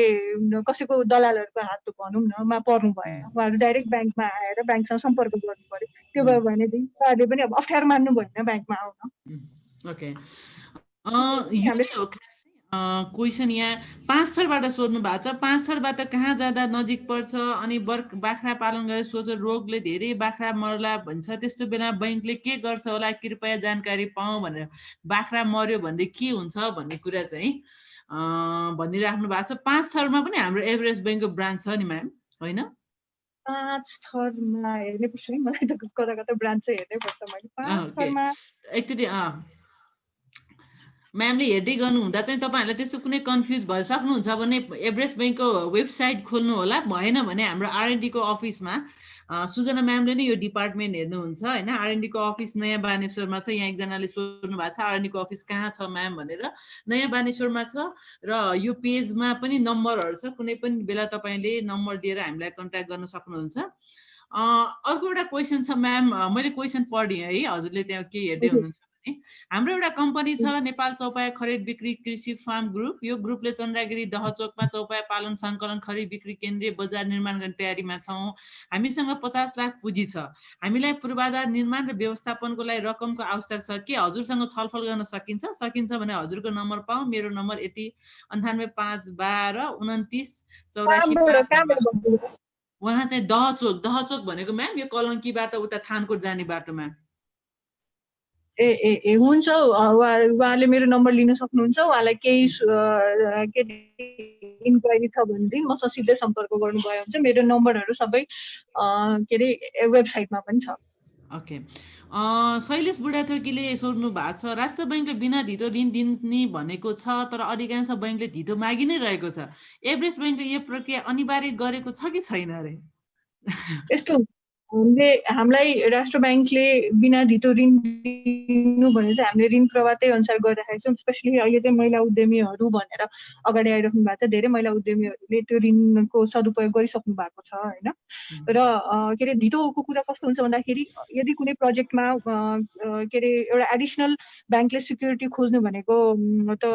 कसैको दलालहरूको हात भनौँ न मा पर्नु भएन, उहाँहरू डाइरेक्ट ब्याङ्कमा आएर ब्याङ्कसँग सम्पर्क गर्नु पर्यो। त्यो भयो भनेदेखि उहाँहरूले पनि अब अप्ठ्यारो मान्नु भएन ब्याङ्कमा आउन। ओके क्वेसन यहाँ 5 थरबाट सोध्नु भएको छ, 5 थरबाट कहाँ जाँदा नजिक पर्छ अनि बाख्रा पालन गरेर सोच रोगले धेरै बाख्रा मर्ला भन्छ, त्यस्तो बेला बैङ्कले के गर्छ होला कृपया जानकारी पाऊँ भनेर। बाख्रा मर्यो भने के हुन्छ भन्ने कुरा चाहिँ भनिराख्नु भएको छ। 5 थरमा पनि हाम्रो एभरेस्ट बैङ्कको ब्रान्च छ नि म्याम होइन? 5 थरमा हेर्नै पर्छ है, मलाई त कता कता ब्रान्च चाहिँ हेर्नै पर्छ मैले। 5 थरमा एकचोटि म्यामले हेर्दै गर्नुहुँदा चाहिँ तपाईँहरूलाई त्यस्तो कुनै कन्फ्युज भइ सक्नुहुन्छ भने एभरेस्ट ब्याङ्कको वेबसाइट खोल्नु होला, भएन भने हाम्रो R&D को अफिसमा सुजना म्यामले नै यो डिपार्टमेन्ट हेर्नुहुन्छ होइन। R&D को अफिस नयाँ बानेश्वरमा छ। यहाँ एकजनाले सोध्नु भएको छ R&D को अफिस कहाँ छ म्याम भनेर, नयाँ बानेश्वरमा छ र यो पेजमा पनि नम्बरहरू छ, कुनै पनि बेला तपाईँले नम्बर दिएर हामीलाई कन्ट्याक्ट गर्न सक्नुहुन्छ। अर्को एउटा क्वेसन छ म्याम, मैले क्वेसन पढेँ है, हजुरले त्यहाँ के हेर्दै हुनुहुन्छ भने हाम्रो एउटा कम्पनी छ नेपाल चौपाया खरिद बिक्री कृषि फार्म ग्रुप। यो ग्रुपले चन्द्रगिरी दहचोकमा चौपाया पालन सङ्कलन खरिद बिक्री केन्द्रीय बजार निर्माण गर्ने तयारीमा छौँ। हामीसँग 50 लाख पुँजी छ। हामीलाई पूर्वाधार निर्माण र व्यवस्थापनको लागि रकमको आवश्यक छ। के हजुरसँग छलफल गर्न सकिन्छ? सकिन्छ भने हजुरको नम्बर पाऊँ। मेरो नम्बर यति 9851128485। उहाँ चाहिँ दहचोक भनेको म्याम यो कलङ्कीबाट उता थानकोट जाने बाटोमा। ए हुन्छ, उहाँले मेरो नम्बर लिन सक्नुहुन्छ। उहाँलाई केही इन्क्वायरी छ भनेदेखि मसँग सिधै सम्पर्क गर्नुभयो हुन्छ। मेरो नम्बरहरू सबै के अरे वेबसाइटमा पनि छ। ओके, शैलेश बुढाथोकीले सोध्नु भएको छ राष्ट्र बैङ्कले बिना धितो ऋण दिने भनेको छ, तर अधिकांश बैङ्कले धितो मागि नै रहेको छ। एभरेस्ट बैङ्कले यो प्रक्रिया अनिवार्य गरेको छ कि छैन अरे? यस्तो हामीलाई राष्ट्र ब्याङ्कले बिना धितो ऋण दिनु भने चाहिँ हामीले ऋण प्रवाह त्यही अनुसार गरिराखेको छौँ। स्पेसली अहिले चाहिँ महिला उद्यमीहरू भनेर अगाडि आइराख्नु भएको छ। धेरै महिला उद्यमीहरूले त्यो ऋणको सदुपयोग गरिसक्नु भएको छ होइन। र के अरे धितोको कुरा कस्तो हुन्छ भन्दाखेरि यदि कुनै प्रोजेक्टमा के अरे एउटा एडिसनल ब्याङ्कले सिक्युरिटी खोज्नु भनेको त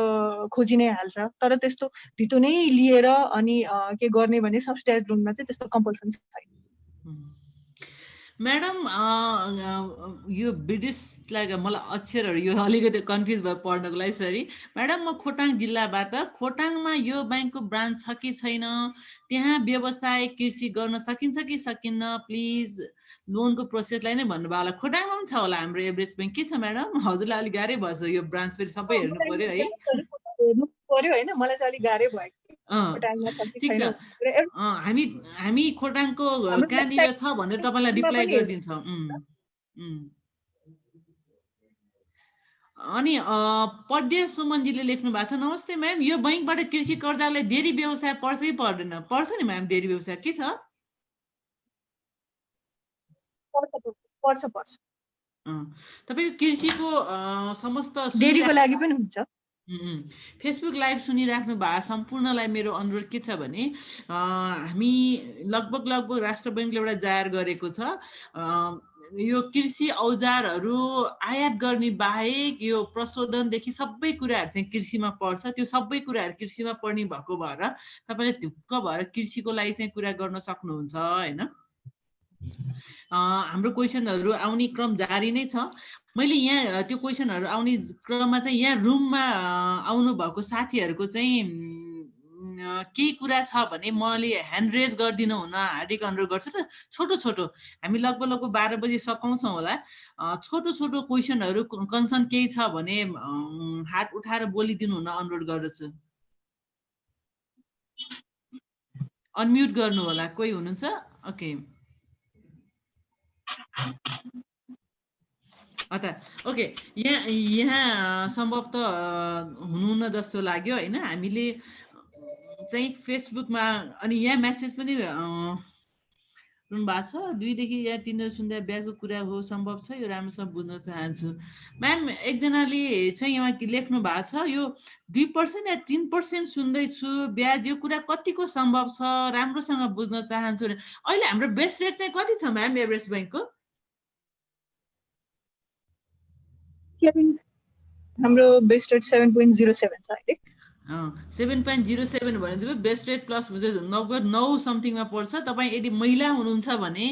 खोजि नै हाल्छ, तर त्यस्तो धितो नै लिएर अनि के गर्ने भने सब्सिडाइज लोनमा चाहिँ त्यस्तो कम्पल्सन छैन। म्याडम यो ब्रिटिसलाई मलाई अक्षरहरू यो अलिकति कन्फ्युज भयो पढ्नको लागि, सरी। म्याडम म खोटाङ जिल्लाबाट, खोटाङमा यो ब्याङ्कको ब्रान्च छ कि छैन? त्यहाँ व्यवसाय कृषि गर्न सकिन्छ कि सकिन्न? प्लिज लोनको प्रोसेसलाई नै भन्नुभयो होला। खोटाङमा पनि छ होला हाम्रो एभरेस्ट ब्याङ्क, के छ म्याडम? हजुरलाई अलिक गाह्रै भएछ यो ब्रान्च फेरि सबै हेर्नु पर्यो है। हेर्नु पर्यो होइन, मलाई चाहिँ अलिक गाह्रै भयो। ठिक छ, हामी खोटाङको कहाँनिर छ भनेर तपाईँलाई रिप्लाई गरिदिन्छौँ। अनि पद्य सुमनजीले लेख्नु भएको छ नमस्ते म्याम, यो बैङ्कबाट कृषि कर्जालाई डेरी व्यवसाय पर्छ कि पर्दैन? पर्छ नि म्याम, डेरी व्यवसाय के छ? पर्छ। तपाईँको कृषिको समस्त डेरीको लागि पनि हुन्छ। फेसबुक लाइभ सुनिराख्नु भएको सम्पूर्णलाई मेरो अनुरोध के छ भने हामी लगभग राष्ट्र बैङ्कले एउटा जाहेर गरेको छ, यो कृषि औजारहरू आयात गर्ने बाहेक यो प्रशोधनदेखि सबै कुराहरू चाहिँ कृषिमा पर्छ। त्यो सबै कुराहरू कृषिमा पर्ने भएको भएर तपाईँले ढुक्क भएर कृषिको लागि चाहिँ कुरा गर्न सक्नुहुन्छ होइन। हाम्रो क्वेसनहरू आउने क्रम जारी नै छ। मैले यहाँ त्यो क्वेसनहरू आउने क्रममा चाहिँ यहाँ रुममा आउनु भएको साथीहरूको चाहिँ केही कुरा छ भने मैले ह्यान्ड रेज गरिदिनु हुन हार्दिक अनुरोध गर्छु र छोटो हामी लगभग 12 बजी सकाउँछौँ होला। छोटो क्वेसनहरू कन्सर्न केही छ भने हात उठाएर बोलिदिनु हुन अनुरोध गर्दछु। अनम्युट गर्नु होला कोही हुनुहुन्छ? ओके ओके, यहाँ सम्भवतः हुनुहुन्न जस्तो लाग्यो होइन। हामीले चाहिँ फेसबुकमा अनि यहाँ म्यासेज पनि भएको छ, 2 देखि या 3 सुन्दा ब्याजको कुरा हो सम्भव छ, यो राम्रोसँग बुझ्न चाहन्छु। म्याम एकजनाले चाहिँ यहाँ लेख्नु भएको छ यो 2% या 3% सुन्दैछु ब्याज, यो कुरा कतिको सम्भव छ राम्रोसँग बुझ्न चाहन्छु। अहिले हाम्रो बेस्ट रेट चाहिँ कति छ म्याम एभरेस्ट बैङ्कको? हाम्रो बेस्ट रेट 7.07 छ अहिले। 7.07 भने बेस्ट रेट प्लस लगभग 9 समथिङमा पर्छ। तपाईँ यदि महिला हुनुहुन्छ भने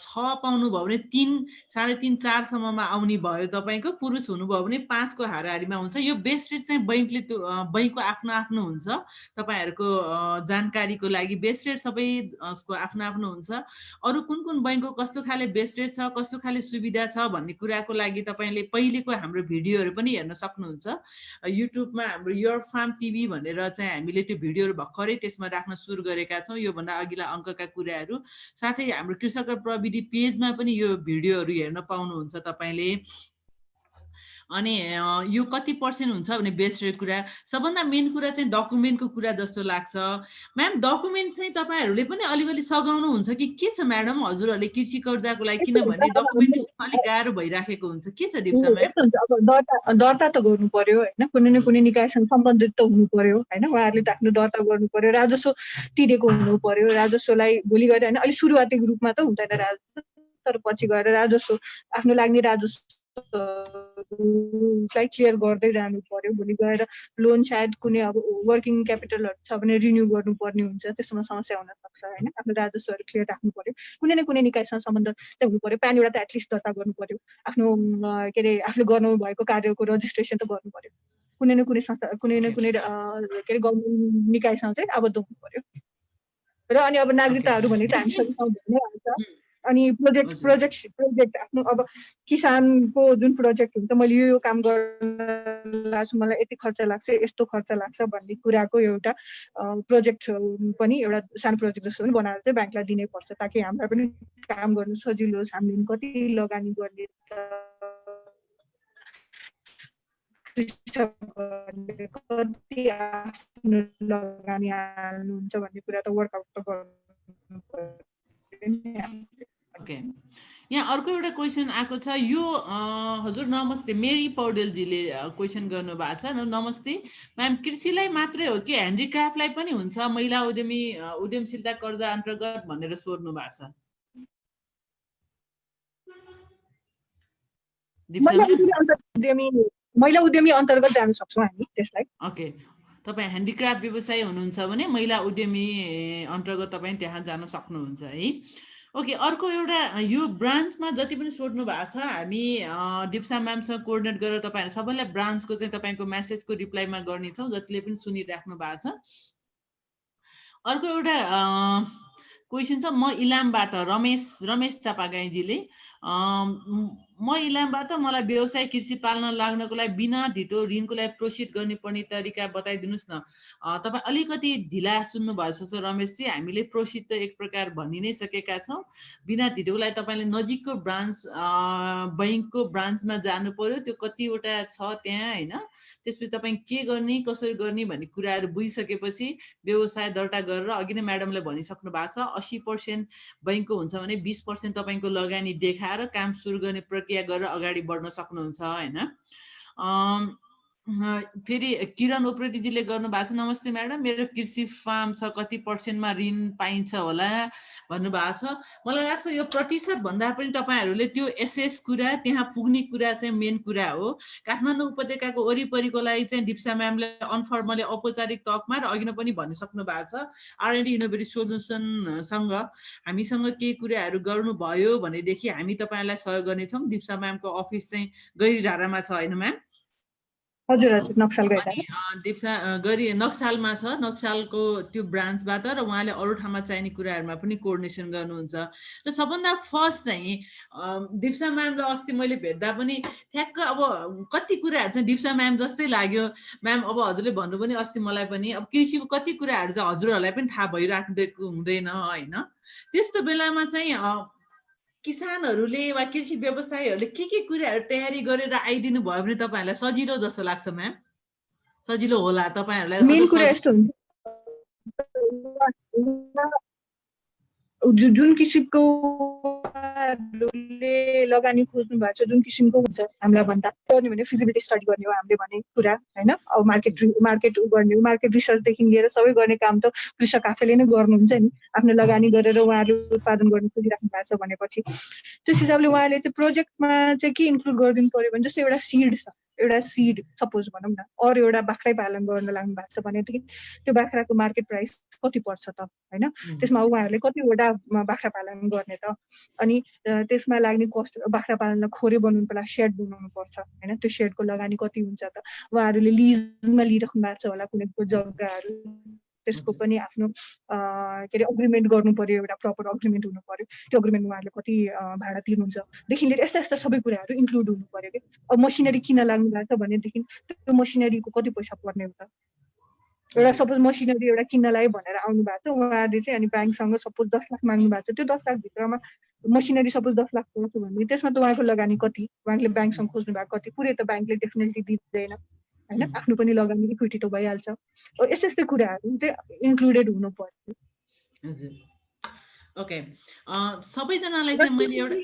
6 पाउनुभयो भने 3, 3.5, 4 सम्ममा आउने भयो तपाईँको। पुरुष हुनुभयो भने 5 को हाराहारीमा हुन्छ। यो बेस्ट रेट चाहिँ बैङ्कको आफ्नो हुन्छ। तपाईँहरूको जानकारीको लागि बेस्ट रेट सबैको आफ्नो हुन्छ। अरू कुन बैङ्कको कस्तो खाले बेस्ट रेट छ, कस्तो खाले सुविधा छ भन्ने कुराको लागि तपाईँले पहिलेको हाम्रो भिडियोहरू पनि हेर्न सक्नुहुन्छ। युट्युबमा हाम्रो योर फार्म टिभी भनेर चाहिँ हामीले त्यो भिडियोहरू भर्खरै त्यसमा राख्न सुरु गरेका छौँ, योभन्दा अघिल्ला अङ्कका कुराहरू। साथै हाम्रो कृषक र प्रविधि पेजमा पनि यो भिडियोहरू हेर्न पाउनुहुन्छ तपाईँले। अनि यो कति पर्सेन्ट हुन्छ भने बेस रेट कुरा। सबभन्दा मेन कुरा चाहिँ डकुमेन्टको कुरा जस्तो लाग्छ। म्याम डकुमेन्ट चाहिँ तपाईँहरूले पनि अलिकति सघाउनु हुन्छ कि के छ म्याडम हजुरहरूले कृषि कर्जाको लागि? किनभने डकुमेन्टेसन अलिक गाह्रो भइराखेको हुन्छ, के छ दिप्सा म्याम? यस्तो हुन्छ, अब दर्ता त गर्नु पर्यो होइन, कुनै न कुनै निकायसँग सम्बन्धित त हुनु पर्यो होइन, उहाँहरूले त आफ्नो दर्ता गर्नु पर्यो, राजस्व तिरेको हुनु पर्यो। राजस्वलाई भोलि गएर होइन, अहिले सुरुवाती रूपमा त हुँदैन राजस्व, तर पछि गएर राजस्व आफ्नो लाग्ने राजस्वलाई क्लियर गर्दै जानु पर्यो। भोलि गएर लोन सायद कुनै अब वर्किङ क्यापिटलहरू छ भने रिन्यू गर्नुपर्ने हुन्छ, त्यसमा समस्या हुन सक्छ होइन। आफ्नो राजस्वहरू क्लियर राख्नु पर्यो, कुनै न कुनै निकायसँग सम्बन्ध चाहिँ हुनु पर्यो। प्यान एउटा त एटलिस्ट दर्ता गर्नु पर्यो, आफ्नो के अरे आफूले गर्नु भएको कार्यको रजिस्ट्रेसन त गर्नु पर्यो। कुनै न कुनै संस्था, कुनै न कुनै के अरे गभर्मेन्ट निकायसँग चाहिँ आबद्ध हुनु पर्यो। र अनि अब नागरिकताहरू भने त हामी सबैसँग भन्नै आउँछ। अनि प्रोजेक्ट आफ्नो अब किसानको जुन प्रोजेक्ट हुन्छ, मैले यो काम गर्न लाग्छु, मलाई यति खर्च लाग्छ, यस्तो खर्च लाग्छ भन्ने कुराको एउटा प्रोजेक्ट पनि एउटा सानो प्रोजेक्ट जस्तो पनि बनाएर चाहिँ ब्याङ्कलाई दिनै पर्छ, ताकि हामीलाई पनि काम गर्नु सजिलो होस्। हामीले कति लगानी गर्ने, कति आफ्नो लगानी हाल्नुहुन्छ भन्ने कुरा त वर्कआउट त गर्नु पर्यो। ओके, यहाँ अर्को एउटा क्वेसन आएको छ। यो हजुर नमस्ते, मेरी पौडेलजीले क्वेसन गर्नुभएको छ। नमस्ते म्याम, कृषिलाई मात्रै हो कि ह्यान्डिक्राफ्टलाई पनि हुन्छ महिला उद्यमशीलता कर्जा अन्तर्गत भनेर सोध्नु भएको छ। महिला उद्यमी अन्तर्गत जान सक्छौँ हामी त्यसलाई। ओके, तपाईँ ह्यान्डिक्राफ्ट व्यवसाय हुनुहुन्छ भने महिला उद्यमी अन्तर्गत तपाईँ त्यहाँ जान सक्नुहुन्छ है। ओके, अर्को एउटा यो ब्रान्चमा जति पनि सोध्नु भएको छ, हामी दिप्सा म्यामसँग कोअर्डिनेट गरेर तपाईँहरू सबैलाई ब्रान्चको चाहिँ तपाईँको म्यासेजको रिप्लाईमा गर्नेछौँ, जतिले पनि सुनिराख्नु भएको छ। अर्को एउटा क्वेसन छ, म इलामबाट रमेश चापागाईजीले, म इलामबाट मलाई व्यवसाय कृषि पाल्न लाग्नको लागि बिना ढितो ऋणको लागि प्रोसिड गर्ने पर्ने तरिका बताइदिनुहोस् न। तपाईँ अलिकति ढिला सुन्नुभएको छ रमेशजी, हामीले प्रोसिड त एक प्रकार भनि नै सकेका छौँ। बिना ढितोको लागि तपाईँले नजिकको ब्रान्च बैङ्कको ब्रान्चमा जानु पर्यो, त्यो कतिवटा छ त्यहाँ होइन। त्यसपछि तपाईँ के गर्ने कसरी गर्ने भन्ने कुराहरू बुझिसकेपछि व्यवसाय दर्ता गरेर अघि नै म्याडमले भनिसक्नु भएको छ 80% बैङ्कको हुन्छ भने 20% तपाईँको लगानी देखाएर काम सुरु गर्ने प्रक्रिया गरेर अगाडि बढ्न सक्नुहुन्छ होइन। फेरि किरण ओप्रेटीजीले गर्नुभएको छ, नमस्ते म्याडम, मेरो कृषि फार्म छ, कति पर्सेन्टमा ऋण पाइन्छ होला भन्नुभएको छ। मलाई लाग्छ यो प्रतिशत भन्दा पनि तपाईँहरूले त्यो एसएस कुरा त्यहाँ पुग्ने कुरा चाहिँ मेन कुरा हो। काठमाडौँ उपत्यकाको वरिपरिको लागि चाहिँ दिप्सा म्यामले अनफर्मली औपचारिक तहमा र अघि नै पनि भनिसक्नु भएको छ, आरएनडी इनोभेटिभ सोल्युसनसँग हामीसँग केही कुराहरू गर्नुभयो भनेदेखि हामी तपाईँलाई सहयोग गर्नेछौँ। दिप्सा म्यामको अफिस चाहिँ गैरीधारामा छ होइन म्याम? हजुर हजुर, नक्सल दिप्सा नक्सालमा छ, नक्सालको त्यो ब्रान्चबाट, र उहाँले अरू ठाउँमा चाहिने कुराहरूमा पनि कोअर्डिनेसन गर्नुहुन्छ। र सबभन्दा फर्स्ट चाहिँ दिप्सा म्यामलाई अस्ति मैले भेट्दा पनि ठ्याक्क अब कति कुराहरू चाहिँ दिप्सा म्याम जस्तै लाग्यो। म्याम अब हजुरले भन्नु पनि अस्ति मलाई पनि अब कृषिको कति कुराहरू चाहिँ हजुरहरूलाई पनि थाहा भइराखेको हुँदैन होइन। त्यस्तो बेलामा चाहिँ किसानहरूले वा कृषि व्यवसायीहरूले के कुराहरू तयारी गरेर आइदिनु भयो भने तपाईँहरूलाई सजिलो जस्तो लाग्छ म्याम? सजिलो होला तपाईँहरूलाई? मेन कुरा यस्तो हुन्छ, जुन किसिमको लगानी खोज्नु भएको छ, जुन किसिमको हुन्छ हामीलाई भन्दा गर्ने भने फिजिबिलिटी स्टडी गर्ने हो हामीले भने कुरा होइन। अब मार्केट गर्ने हो, मार्केट रिसर्चदेखि लिएर सबै गर्ने काम त कृषक आफैले नै गर्नुहुन्छ नि। आफ्नो लगानी गरेर उहाँहरूले उत्पादन गर्न खोजिराख्नु भएको छ भनेपछि त्यस हिसाबले उहाँले चाहिँ प्रोजेक्टमा चाहिँ के इन्क्लुड गरिदिनु पर्यो भने जस्तो एउटा सिड छ, एउटा सिड सपोज भनौँ न, अरू एउटा बाख्रै पालन गर्न लाग्नु भएको छ भनेदेखि त्यो बाख्राको मार्केट प्राइस कति पर्छ त होइन। त्यसमा उहाँहरूले कतिवटा बाख्रा पालन गर्ने त, अनि त्यसमा लाग्ने कस्ट, बाख्रा पालनलाई खोरे बनाउनुको लागि सेड बनाउनु पर्छ होइन, त्यो सेडको लगानी कति हुन्छ त। उहाँहरूले लिजमा लिइराख्नु भएको छ होला कुनै जग्गाहरू, त्यसको पनि आफ्नो के अरे अग्रिमेन्ट गर्नु पर्यो, एउटा प्रपर अग्रिमेन्ट हुनु पर्यो। त्यो अग्रिमेन्टमा उहाँहरूले कति भाडा तिर्नुहुन्छ देखि लिएर यस्ता सबै कुराहरू इन्क्लुड हुनु पर्यो कि। अब मसिनरी किन लाग्नु भएको छ भनेदेखि त्यो मसिनरीको कति पैसा पर्ने हो त। एउटा सपोज मसिनरी एउटा किन्नलाई भनेर आउनु भएको छ उहाँहरूले चाहिँ, अनि ब्याङ्कसँग सपोज 10 लाख माग्नु भएको छ, त्यो 10 लाख भित्रमा मसिनरी सपोज 10 लाख पर्छ भने त्यसमा त उहाँको लगानी कति, उहाँले ब्याङ्कसँग खोज्नु भएको कति, पुरै त ब्याङ्कले डेफिनेटली दिँदैन होइन, आफ्नो पनि लगानी इक्विटी त भइहाल्छ। यस्तै यस्तै कुराहरू चाहिँ इन्क्लुडेड हुनु पर्यो। हजुर ओके सबैजनालाई चाहिँ मैले एउटा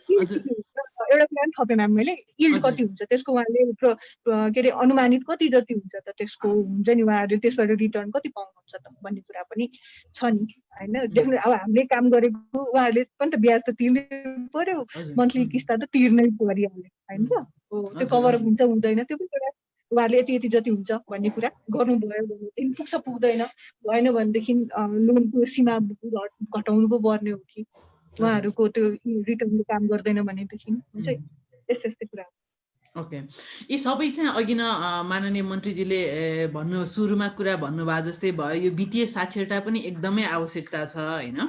कुरा थपेँ म्याम मैले, यिल्ड कति हुन्छ त्यसको उहाँले के अरे अनुमानित कति जति हुन्छ त त्यसको हुन्छ नि, उहाँहरूले त्यसबाट रिटर्न कति पाउनुहुन्छ त भन्ने कुरा पनि छ नि होइन। डेफिनेट अब हामीले काम गरेको उहाँहरूले पनि त ब्याज त तिर्नै पर्यो, मन्थली किस्ता त तिर्नै परिहाल्यो होइन। त्यो कभर हुन्छ हुँदैन त्यो पनि एउटा उहाँहरूले यति यति जति हुन्छ भन्ने कुरा गर्नुभयो भनेदेखि पुग्छ पुग्दैन, भएन भनेदेखि लोनको सीमा घटाउनु पो पर्ने हो कि उहाँहरूको त्यो रिटर्नले काम गर्दैन भनेदेखि हुन्छ यस्तै यस्तै कुरा। ओके यी सबै चाहिँ अघि न माननीय मन्त्रीजीले सुरुमा कुरा भन्नुभयो जस्तै भयो, यो वित्तीय साक्षरता पनि एकदमै आवश्यकता छ होइन।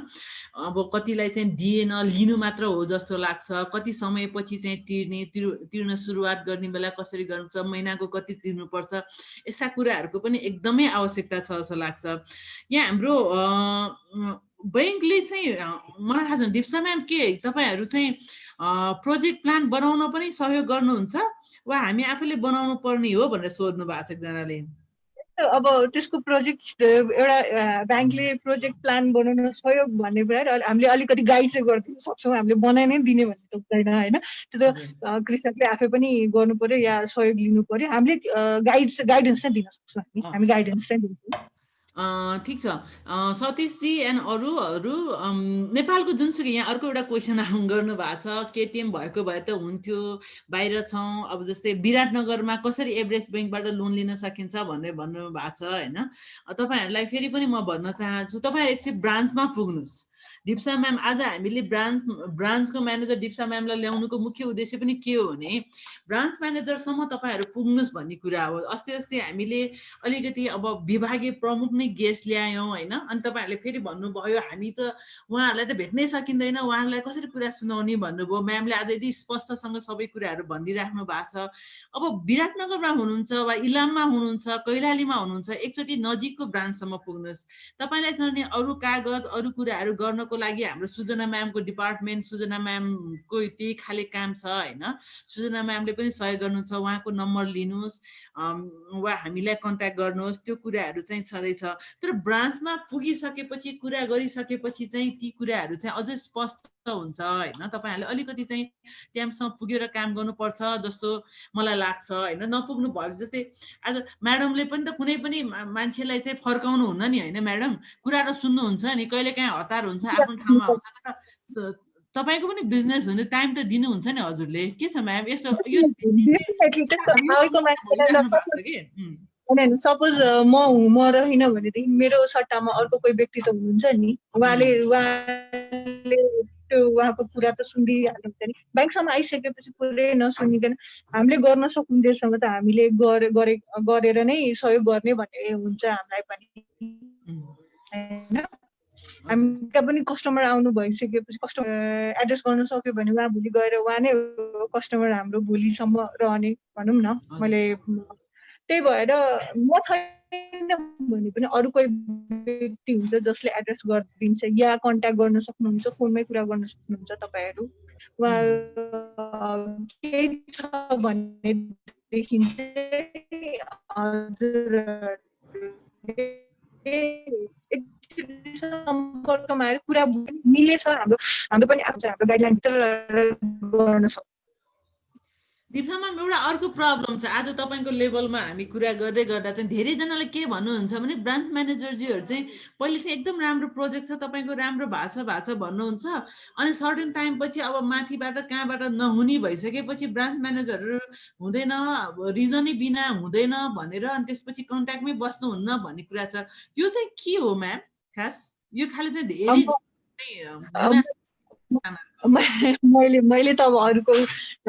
अब कतिलाई चाहिँ दिएन लिनु मात्र हो जस्तो लाग्छ, कति समयपछि चाहिँ तिर्न सुरुवात गर्ने बेला कसरी गर्नुपर्छ, महिनाको कति तिर्नुपर्छ, यस्ता कुराहरूको पनि एकदमै आवश्यकता छ जस्तो लाग्छ। यहाँ हाम्रो बैंकले चाहिँ मलाई थाहा छ दिप्सा म्याम के तपाईँहरू चाहिँ प्रोजेक्ट प्लान बनाउन पनि सहयोग गर्नुहुन्छ वा हामी आफैले बनाउनु पर्ने हो भनेर सोध्नु भएको छ एकजनाले। अब त्यसको प्रोजेक्ट एउटा ब्याङ्कले प्रोजेक्ट प्लान बनाउन सहयोग भन्ने कुरा हामीले अलिकति गाइड चाहिँ गरिदिन सक्छौँ, हामीले बनाइ नै दिने भन्ने त हुँदैन होइन। त्यो त कृषकले आफै पनि गर्नु पर्यो या सहयोग लिनु पर्यो, हामीले गाइडेन्स नै दिन सक्छौँ, हामी गाइडेन्स चाहिँ दिन्छौँ। ठिक छ सतीशजी एन्ड अरूहरू नेपालको जुनसुकै यहाँ अर्को एउटा क्वेसन गर्नु भएको छ, केटिएम भएको भए त हुन्थ्यो बाहिर छौँ, अब जस्तै विराटनगरमा कसरी एभरेस्ट ब्याङ्कबाट लोन लिन सकिन्छ भनेर भन्नु भएको छ होइन। तपाईँहरूलाई फेरि पनि म भन्न चाहन्छु तपाईँहरू एकछिन ब्रान्चमा पुग्नुहोस्। दिप्सा म्याम आज हामीले ब्रान्चको म्यानेजर दिप्सा म्यामलाई ल्याउनुको मुख्य उद्देश्य पनि के हो भने ब्रान्च म्यानेजरसम्म तपाईँहरू पुग्नुहोस् भन्ने कुरा हो। अस्ति हामीले अलिकति अब विभागीय प्रमुख नै गेस्ट ल्यायौँ होइन, अनि तपाईँहरूले फेरि भन्नुभयो हामी त उहाँहरूलाई त भेट्नै सकिँदैन, उहाँहरूलाई कसरी कुरा सुनाउने भन्नुभयो। म्यामले आज यदि स्पष्टसँग सबै कुराहरू भनिदिइराख्नु भएको छ। अब विराटनगरमा हुनुहुन्छ वा इलाममा हुनुहुन्छ, कैलालीमा हुनुहुन्छ, एकचोटि नजिकको ब्रान्चसम्म पुग्नुहोस्। तपाईँलाई चाहिने अरू कागज अरू कुराहरू गर्नको लागि हाम्रो सुजना म्यामको डिपार्टमेन्ट, सुजना म्यामको त्यही खाले काम छ होइन। सुजना म्यामले पनि सहयोग गर्नुहुन्छ, उहाँको नम्बर लिनुहोस् वा हामीलाई कन्ट्याक्ट गर्नुहोस्, त्यो कुराहरू चाहिँ छँदैछ। तर ब्रान्चमा पुगिसकेपछि कुरा गरिसकेपछि चाहिँ ती कुराहरू चाहिँ अझै स्पष्ट हुन्छ होइन। तपाईँहरूले अलिकति चाहिँ त्यहाँसम्म पुगेर काम गर्नुपर्छ जस्तो मलाई लाग्छ होइन। नपुग्नु भयो जस्तै आज म्याडमले पनि त कुनै पनि मान्छेलाई चाहिँ फर्काउनु हुन्न नि होइन, म्याडम कुरा त सुन्नुहुन्छ नि, कहिले काहीँ हतार हुन्छ आफ्नो ठाउँमा हुन्छ, तर तपाईँको पनि बिजनेस हुन्छ, टाइम त दिनुहुन्छ नि हजुरले। के छ म्याम यस्तो सपोज म रहेन भनेदेखि मेरो सट्टामा अर्को कोही व्यक्ति त हुनुहुन्छ नि, उहाँले त्यो उहाँको कुरा त सुनिदिइहाल्नुहुन्छ नि। ब्याङ्कसम्म आइसकेपछि पुरै नसुनिकन हामीले गर्न सकिँदैसँग त हामीले गरेर नै सहयोग गर्ने भन्ने हुन्छ हामीलाई पनि होइन। हामीका पनि कस्टमर आउनु भइसकेपछि कस्टमर एड्रेस गर्न सक्यो भने उहाँ भोलि गएर उहाँ नै कस्टमर हाम्रो भोलिसम्म रहने भनौँ न। मैले त्यही भएर म छैन भने पनि अरू कोही व्यक्ति हुन्छ जसले एड्रेस गरिदिन्छ या कन्ट्याक्ट गर्न सक्नुहुन्छ, फोनमै कुरा गर्न सक्नुहुन्छ तपाईँहरू। उहाँ केही छ भनेदेखि सम्पर्कमा आएर कुरा मिलेछ हाम्रो पनि आफ्नो हाम्रो गाइडलाइन गर्न सक्छ। दिप्सा म्याम एउटा अर्को प्रब्लम छ, आज तपाईँको लेभलमा हामी कुरा गर्दै गर्दा चाहिँ धेरैजनाले के भन्नुहुन्छ भने ब्रान्च म्यानेजरजीहरू चाहिँ पहिले चाहिँ एकदम राम्रो प्रोजेक्ट छ तपाईँको, राम्रो भएको छ भन्नुहुन्छ, अनि सर्टेन टाइम पछि अब माथिबाट कहाँबाट नहुने भइसकेपछि ब्रान्च म्यानेजरहरू हुँदैन, रिजनै बिना हुँदैन भनेर अनि त्यसपछि कन्ट्याक्टमै बस्नुहुन्न भन्ने कुरा छ। यो चाहिँ के हो म्याम खास? यो खालि चाहिँ धेरै मैले त अब अरूको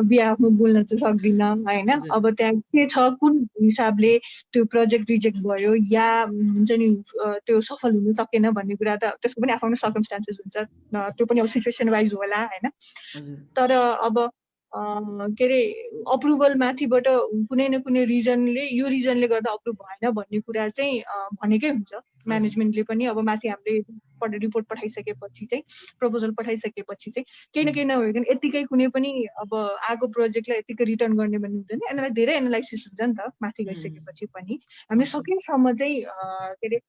बिहाफमा बोल्न चाहिँ सक्दिनँ होइन। अब त्यहाँ के छ, कुन हिसाबले त्यो प्रोजेक्ट रिजेक्ट भयो या हुन्छ नि त्यो सफल हुन सकेन भन्ने कुरा त त्यसको पनि आफ्नो सर्कमस्टान्सेस हुन्छ, त्यो पनि अब सिचुएसन वाइज होला होइन। तर अब के अरे अप्रुभल माथिबाट कुनै न कुनै रिजनले यो रिजनले गर्दा अप्रुभ भएन भन्ने कुरा चाहिँ भनेकै हुन्छ म्यानेजमेन्टले पनि। अब माथि हामीले रिपोर्ट पठाइसकेपछि चाहिँ प्रपोजल पठाइसकेपछि चाहिँ केही न केही नभइकन यतिकै कुनै पनि अब आएको प्रोजेक्टलाई यतिकै रिटर्न गर्ने भन्ने हुँदैन, यसलाई धेरै एनालाइसिस हुन्छ नि त माथि गइसकेपछि पनि। हामीले सकेसम्म चाहिँ के अरे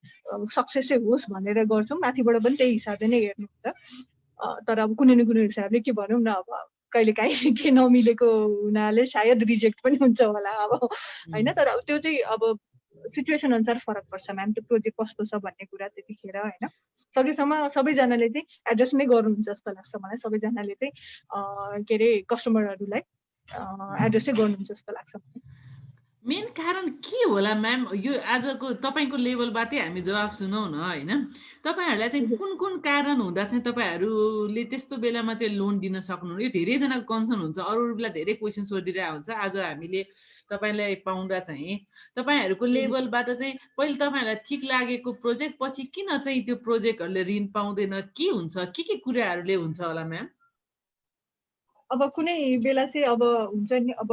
सक्सेस चाहिँ होस् भनेर गर्छौँ, माथिबाट पनि त्यही हिसाबले नै हेर्नुहुन्छ। तर अब कुनै न कुनै हिसाबले के भनौँ न, अब कहिलेकाहीँ के नमिलेको हुनाले सायद रिजेक्ट पनि हुन्छ होला अब होइन। तर अब त्यो चाहिँ अब सिचुएसन अनुसार फरक पर्छ म्याम, त्यो प्रोजेक्ट कस्तो छ भन्ने कुरा त्यतिखेर होइन। सकेसम्म सबैजनाले चाहिँ एडजस्ट नै गर्नुहुन्छ जस्तो लाग्छ मलाई, सबैजनाले चाहिँ के अरे कस्टमरहरूलाई एडजस्टै गर्नुहुन्छ जस्तो लाग्छ। मेन कारण के होला म्याम? यो आजको तपाईँको लेभलबाटै हामी जवाफ सुनौ न होइन। तपाईँहरूलाई चाहिँ कुन कुन कारण हुँदा चाहिँ तपाईँहरूले त्यस्तो बेलामा चाहिँ लोन दिन सक्नुहुन्न? यो धेरैजनाको कन्सर्न हुन्छ, अरूलाई धेरै क्वेसन सोधिरहेको हुन्छ। आज हामीले तपाईँलाई पाउँदा चाहिँ तपाईँहरूको लेभलबाट चाहिँ पहिले तपाईँहरूलाई ठिक लागेको प्रोजेक्ट, पछि किन चाहिँ त्यो प्रोजेक्टहरूले ऋण पाउँदैन, के हुन्छ, के कुराहरूले हुन्छ होला म्याम? अब कुनै बेला चाहिँ अब हुन्छ नि, अब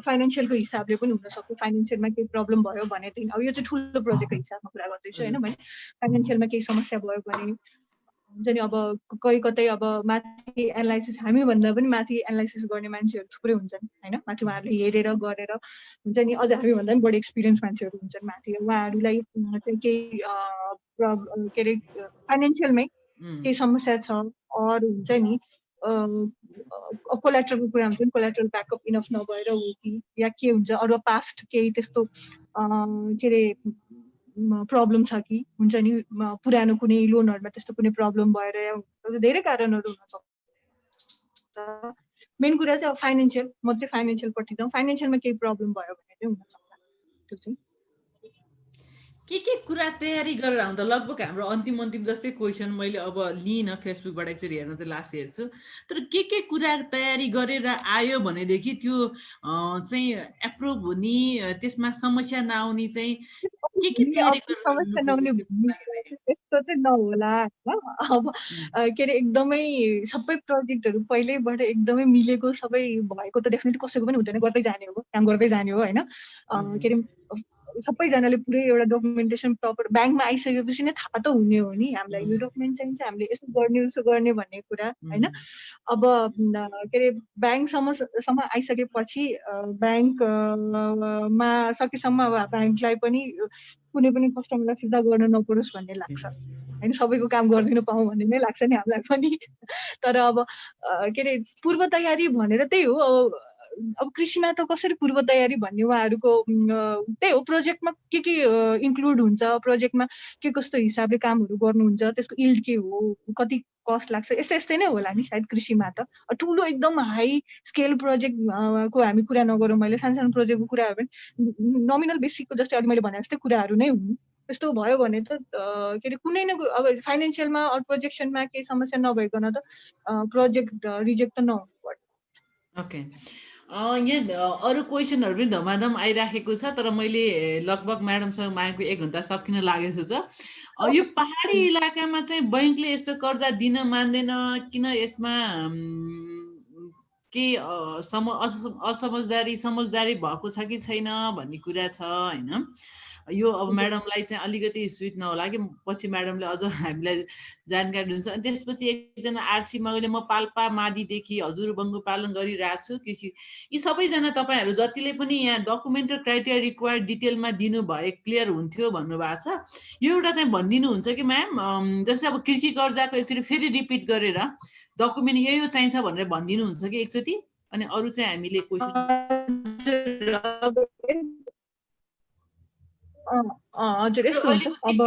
फाइनेन्सियलको हिसाबले पनि हुनसक्छ। फाइनेन्सियलमा केही प्रब्लम भयो भनेदेखि, अब यो चाहिँ ठुलो प्रोजेक्टको हिसाबमा कुरा गर्दैछु होइन मैले। फाइनेन्सियलमा केही समस्या भयो भने हुन्छ नि, अब कतै अब माथि एनालाइसिस, हामीभन्दा पनि माथि एनालाइसिस गर्ने मान्छेहरू थुप्रै हुन्छन् होइन। माथि उहाँहरूले हेरेर गरेर हुन्छ नि, अझ हामीभन्दा पनि बढी एक्सपिरियन्स मान्छेहरू हुन्छन् माथि। उहाँहरूलाई चाहिँ केही के अरे फाइनेन्सियलमै केही समस्या छ, अरू हुन्छ नि कोल्याट्रलको कुरा हुन्छ नि, कोल्याट्रल ब्याकअप इनफ नभएर हो कि या के हुन्छ, अरू पास्ट केही त्यस्तो के अरे प्रब्लम छ कि हुन्छ नि, पुरानो कुनै लोनहरूमा त्यस्तो कुनै प्रब्लम भएर धेरै कारणहरू हुनसक्छ। मेन कुरा चाहिँ अब फाइनेन्सियल, म चाहिँ फाइनेन्सियलपट्टि जाउँ, फाइनेन्सियलमा केही प्रब्लम भयो भने चाहिँ हुनसक्छ त्यो चाहिँ। के कुरा तयारी गरेर आउँदा? लगभग हाम्रो अन्तिम जस्तै क्वेसन मैले अब लिइनँ, फेसबुकबाट एकचोटि हेर्न चाहिँ लास्ट हेर्छु। तर के कुरा तयारी गरेर आयो भनेदेखि त्यो चाहिँ एप्रुभ हुने, त्यसमा समस्या नआउने चाहिँ के तयारी गरेर समस्या नहुने त्यस्तो चाहिँ नहोला होइन। अब के अरे एकदमै सबै प्रोजेक्टहरू पहिल्यैबाट एकदमै मिलेको सबै भएको त डेफिनेटली कसैको पनि हुँदैन, गर्दै जाने हो, काम गर्दै जाने हो होइन। के अरे सबैजनाले पुरै एउटा डकुमेन्टेसन प्रपर ब्याङ्कमा आइसकेपछि नै थाहा त हुने हो नि हामीलाई, यो डकुमेन्ट चाहिन्छ, हामीले यसो गर्ने उसो गर्ने भन्ने कुरा होइन। अब के अरे ब्याङ्कसम्म आइसकेपछि ब्याङ्कमा सकेसम्म अब ब्याङ्कलाई पनि कुनै पनि कस्टमरलाई फिर्ता गर्न नपरोस् भन्ने लाग्छ होइन, सबैको काम गरिदिनु पाऊँ भन्ने नै लाग्छ नि हामीलाई पनि। तर अब के अरे पूर्व तयारी भनेर त्यही हो। अब कृषिमा त कसरी पूर्व तयारी भन्ने, उहाँहरूको त्यही हो, प्रोजेक्टमा के इन्क्लुड हुन्छ, प्रोजेक्टमा के कस्तो हिसाबले कामहरू गर्नुहुन्छ, त्यसको इल्ड के हो, कति कस्ट लाग्छ, यस्तै नै होला नि सायद कृषिमा त। ठुलो एकदम हाई स्केल प्रोजेक्ट को हामी कुरा नगरौँ, मैले सानो प्रोजेक्टको कुरा भने नोमिनल बेसिकको जस्तै अघि मैले भने जस्तै कुराहरू नै हुन्। त्यस्तो भयो भने त के अरे कुनै न अब फाइनेन्सियलमा अरू प्रोजेक्सनमा केही समस्या नभइकन त प्रोजेक्ट रिजेक्ट त नहुनु पर्यो। ओके, यहाँ अरू क्वेसनहरू पनि धमाधम आइराखेको छ, तर मैले लगभग म्याडमसँग मागेको 1 घन्टा सकिन लागेको छ। यो पहाडी इलाकामा चाहिँ बैङ्कले यस्तो कर्जा दिन मान्दैन किन? यसमा के समझदारी भएको छ कि छैन भन्ने कुरा छ होइन। यो अब म्याडमलाई चाहिँ अलिकति स्विट नहोला कि पछि म्याडमले अझ हामीलाई जानकारी दिन्छ। अनि त्यसपछि एकजना आरसी मगले म पाल्पा मादिदेखि हजुरबङ्गु पालन गरिरहेको छु कृषि। यी सबैजना तपाईँहरू जतिले पनि यहाँ डकुमेन्ट र क्राइटेरिया रिक्वायर्ड डिटेलमा दिनुभए क्लियर हुन्थ्यो भन्नुभएको छ। यो एउटा चाहिँ भनिदिनुहुन्छ कि म्याम, जस्तै अब कृषि कर्जाको एकचोटि फेरि रिपिट गरेर डकुमेन्ट यो चाहिन्छ भनेर भनिदिनुहुन्छ कि एकचोटि, अनि अरू चाहिँ हामीले क्वेसन हजुर यस्तो हुन्छ। अब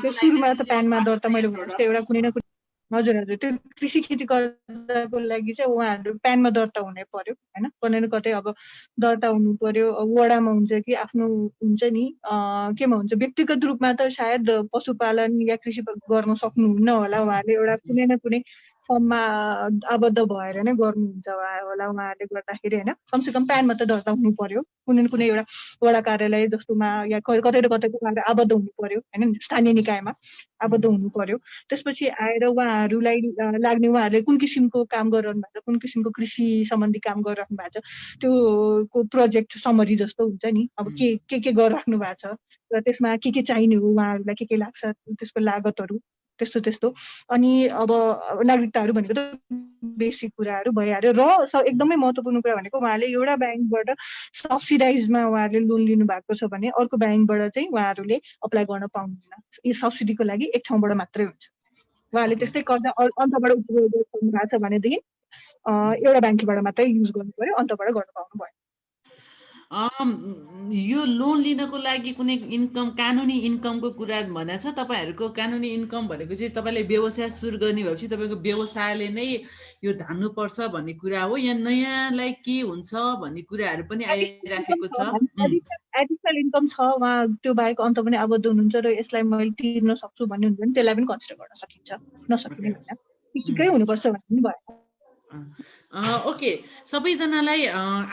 त्यो सुरुमा त प्यानमा दर्ता मैले भने जस्तै एउटा कुनै न कुनै हजुर त्यो कृषि खेती कर्जाको लागि चाहिँ उहाँहरू प्यानमा दर्ता हुनै पर्यो होइन, कुनै न कतै अब दर्ता हुनु पर्यो। वडामा हुन्छ कि आफ्नो हुन्छ नि केमा हुन्छ, व्यक्तिगत रूपमा त सायद पशुपालन या कृषि गर्न सक्नुहुन्न होला, उहाँले एउटा कुनै न कुनै फर्ममा आबद्ध भएर नै गर्नुहुन्छ होला उहाँहरूले गर्दाखेरि होइन, कमसेकम प्यानमा त दर्ता हुनु पर्यो, कुनै न कुनै एउटा वडा कार्यालय जस्तोमा या कतै न कतै उहाँहरू आबद्ध हुनु पर्यो होइन, स्थानीय निकायमा आबद्ध हुनु पर्यो। त्यसपछि आएर उहाँहरूलाई लाग्ने उहाँहरूले कुन किसिमको काम गरिरहनु भएको छ, कुन किसिमको कृषि सम्बन्धी काम गरिराख्नु भएको छ, त्यो प्रोजेक्ट समरी जस्तो हुन्छ नि, अब के गरिराख्नु भएको छ र त्यसमा के चाहिने हो, उहाँहरूलाई के लाग्छ, त्यसको लागतहरू त्यस्तो त्यस्तो। अनि अब नागरिकताहरू भनेको त बेसिक कुराहरू भइहाल्यो र एकदमै महत्त्वपूर्ण कुरा भनेको उहाँले एउटा ब्याङ्कबाट सब्सिडाइजमा उहाँहरूले लोन लिनु भएको छ भने अर्को ब्याङ्कबाट चाहिँ उहाँहरूले अप्लाई गर्न पाउनुहुन्न। यो सब्सिडीको लागि एक ठाउँबाट मात्रै हुन्छ। उहाँले त्यस्तै कर्जा अन्तबाट उपयोग गर्नु भएको छ भनेदेखि एउटा ब्याङ्कबाट मात्रै युज गर्नु पर्यो, अन्तबाट गर्न पाउनु भयो। यो लोन लिनको लागि कुनै इन्कम, कानुनी इन्कमको कुरा भनेको छ? तपाईँहरूको कानुनी इन्कम भनेको चाहिँ तपाईँले व्यवसाय सुरु गर्ने भएपछि तपाईँको व्यवसायले नै यो धान्नुपर्छ भन्ने कुरा हो, या नयाँलाई के हुन्छ भन्ने कुराहरू पनि आइराखेको छ? एडिसनल इन्कम छ, उहाँ त्यो बाहेक अन्त पनि आबद्ध हुनुहुन्छ र यसलाई मैले तिर्न सक्छु भन्ने हुन्छ भने त्यसलाई पनि कन्सिडर गर्न सकिन्छ, नसकिने होइन, ठिकै हुनुपर्छ भन्ने पनि भयो। ओके, सबैजनालाई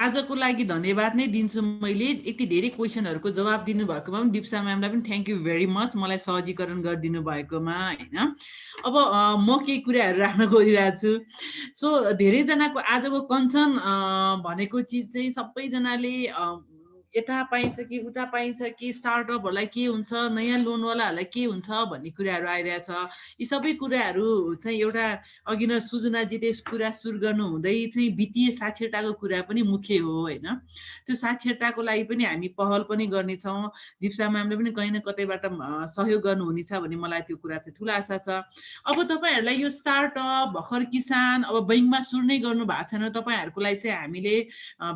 आजको लागि धन्यवाद नै दिन्छु। मैले यति धेरै क्वेसनहरूको जवाब दिनुभएकोमा पनि दिप्सा म्यामलाई पनि थ्याङ्क यू भेरी मच, मलाई सहजीकरण गरिदिनु भएकोमा होइन। अब म केही कुराहरू राख्न गइरहेको छु। सो धेरैजनाको आजको कन्सर्न भनेको चिज चाहिँ सबैजनाले यता पाइन्छ कि उता पाइन्छ कि, स्टार्टअपहरूलाई के हुन्छ, नयाँ लोनवालाहरूलाई के हुन्छ भन्ने कुराहरू आइरहेछ। यी सबै कुराहरू चाहिँ एउटा अघि नै सुजनाजीले कुरा सुरु गर्नु हुँदै चाहिँ वित्तीय साक्षरताको कुरा पनि मुख्य हो होइन। त्यो साक्षरताको लागि पनि हामी पहल पनि गर्नेछौँ। दिप्सा म्यामले पनि कहीँ न कतैबाट सहयोग गर्नुहुनेछ भन्ने मलाई त्यो कुरा चाहिँ ठुलो आशा छ। अब तपाईँहरूलाई यो स्टार्टअप, भर्खर किसान, अब बैङ्कमा सुरु नै गर्नु भएको छैन, तपाईँहरूको लागि चाहिँ हामीले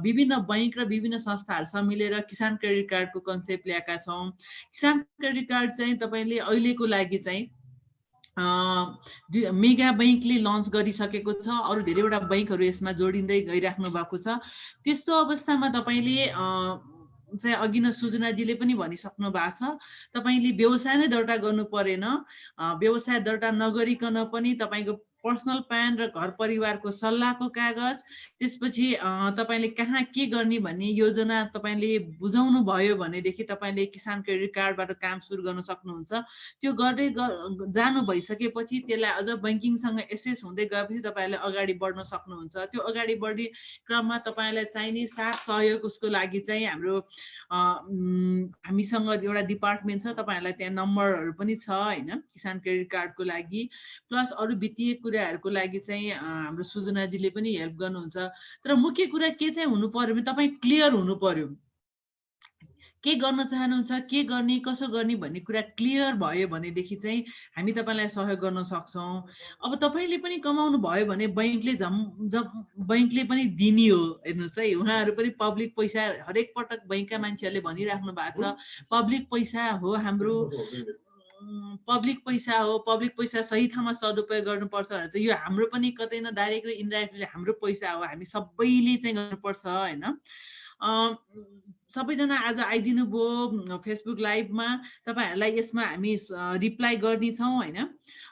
विभिन्न बैङ्क र विभिन्न संस्थाहरूसँग मिलेर किसान क्रेडिट कार्डको कन्सेप्ट ल्याएका छौँ। किसान क्रेडिट कार्ड चाहिँ तपाईँले अहिलेको लागि चाहिँ मेगा बैङ्कले लन्च गरिसकेको छ, अरू धेरैवटा बैङ्कहरू यसमा जोडिँदै गइराख्नु भएको छ। त्यस्तो अवस्थामा तपाईँले चाहिँ अघि नै सुजनाजीले पनि भनिसक्नु भएको छ, तपाईँले व्यवसाय नै दर्ता गर्नु परेन। व्यवसाय दर्ता नगरिकन पनि तपाईँको पर्सनल प्यान र घर परिवारको सल्लाहको कागज, त्यसपछि तपाईँले कहाँ के गर्ने भन्ने योजना तपाईँले बुझाउनु भयो भनेदेखि तपाईँले किसान क्रेडिट कार्डबाट काम सुरु गर्न सक्नुहुन्छ। त्यो गर्दै जानु भइसकेपछि त्यसलाई अझ ब्याङ्किङसँग एसेस हुँदै गएपछि तपाईँहरूले अगाडि बढ्न सक्नुहुन्छ। त्यो अगाडि बढ्ने क्रममा तपाईँलाई चाहिने साथ सहयोग उसको लागि चाहिँ हामीसँग एउटा डिपार्टमेन्ट छ, तपाईँहरूलाई त्यहाँ नम्बरहरू पनि छ होइन, किसान क्रेडिट कार्डको लागि प्लस अरू वित्तीय कुराहरूको लागि चाहिँ हाम्रो सुजनाजीले पनि हेल्प गर्नुहुन्छ। तर मुख्य कुरा के चाहिँ हुनु पर्यो भने तपाईँ क्लियर हुनु पर्यो, के गर्न चाहनुहुन्छ, के गर्ने, कसो गर्ने भन्ने कुरा क्लियर भयो भनेदेखि चाहिँ हामी तपाईँलाई सहयोग गर्न सक्छौँ। अब तपाईँले पनि कमाउनु भयो भने बैङ्कले पनि दिने हो। हेर्नुहोस् है, उहाँहरू पनि पब्लिक पैसा हरेक पटक बैङ्कका मान्छेहरूले भनिराख्नु भएको छ, पब्लिक पैसा हो हाम्रो, पब्लिक पैसा हो, पब्लिक पैसा सही ठाउँमा सदुपयोग गर्नुपर्छ भनेर चाहिँ यो हाम्रो पनि कतै न डाइरेक्टली इन्डाइरेक्टली हाम्रो पैसा हो, हामी सबैले चाहिँ गर्नुपर्छ होइन। सबैजना आज आइदिनु भयो फेसबुक लाइभमा, तपाईँहरूलाई यसमा हामी रिप्लाई गर्नेछौँ होइन।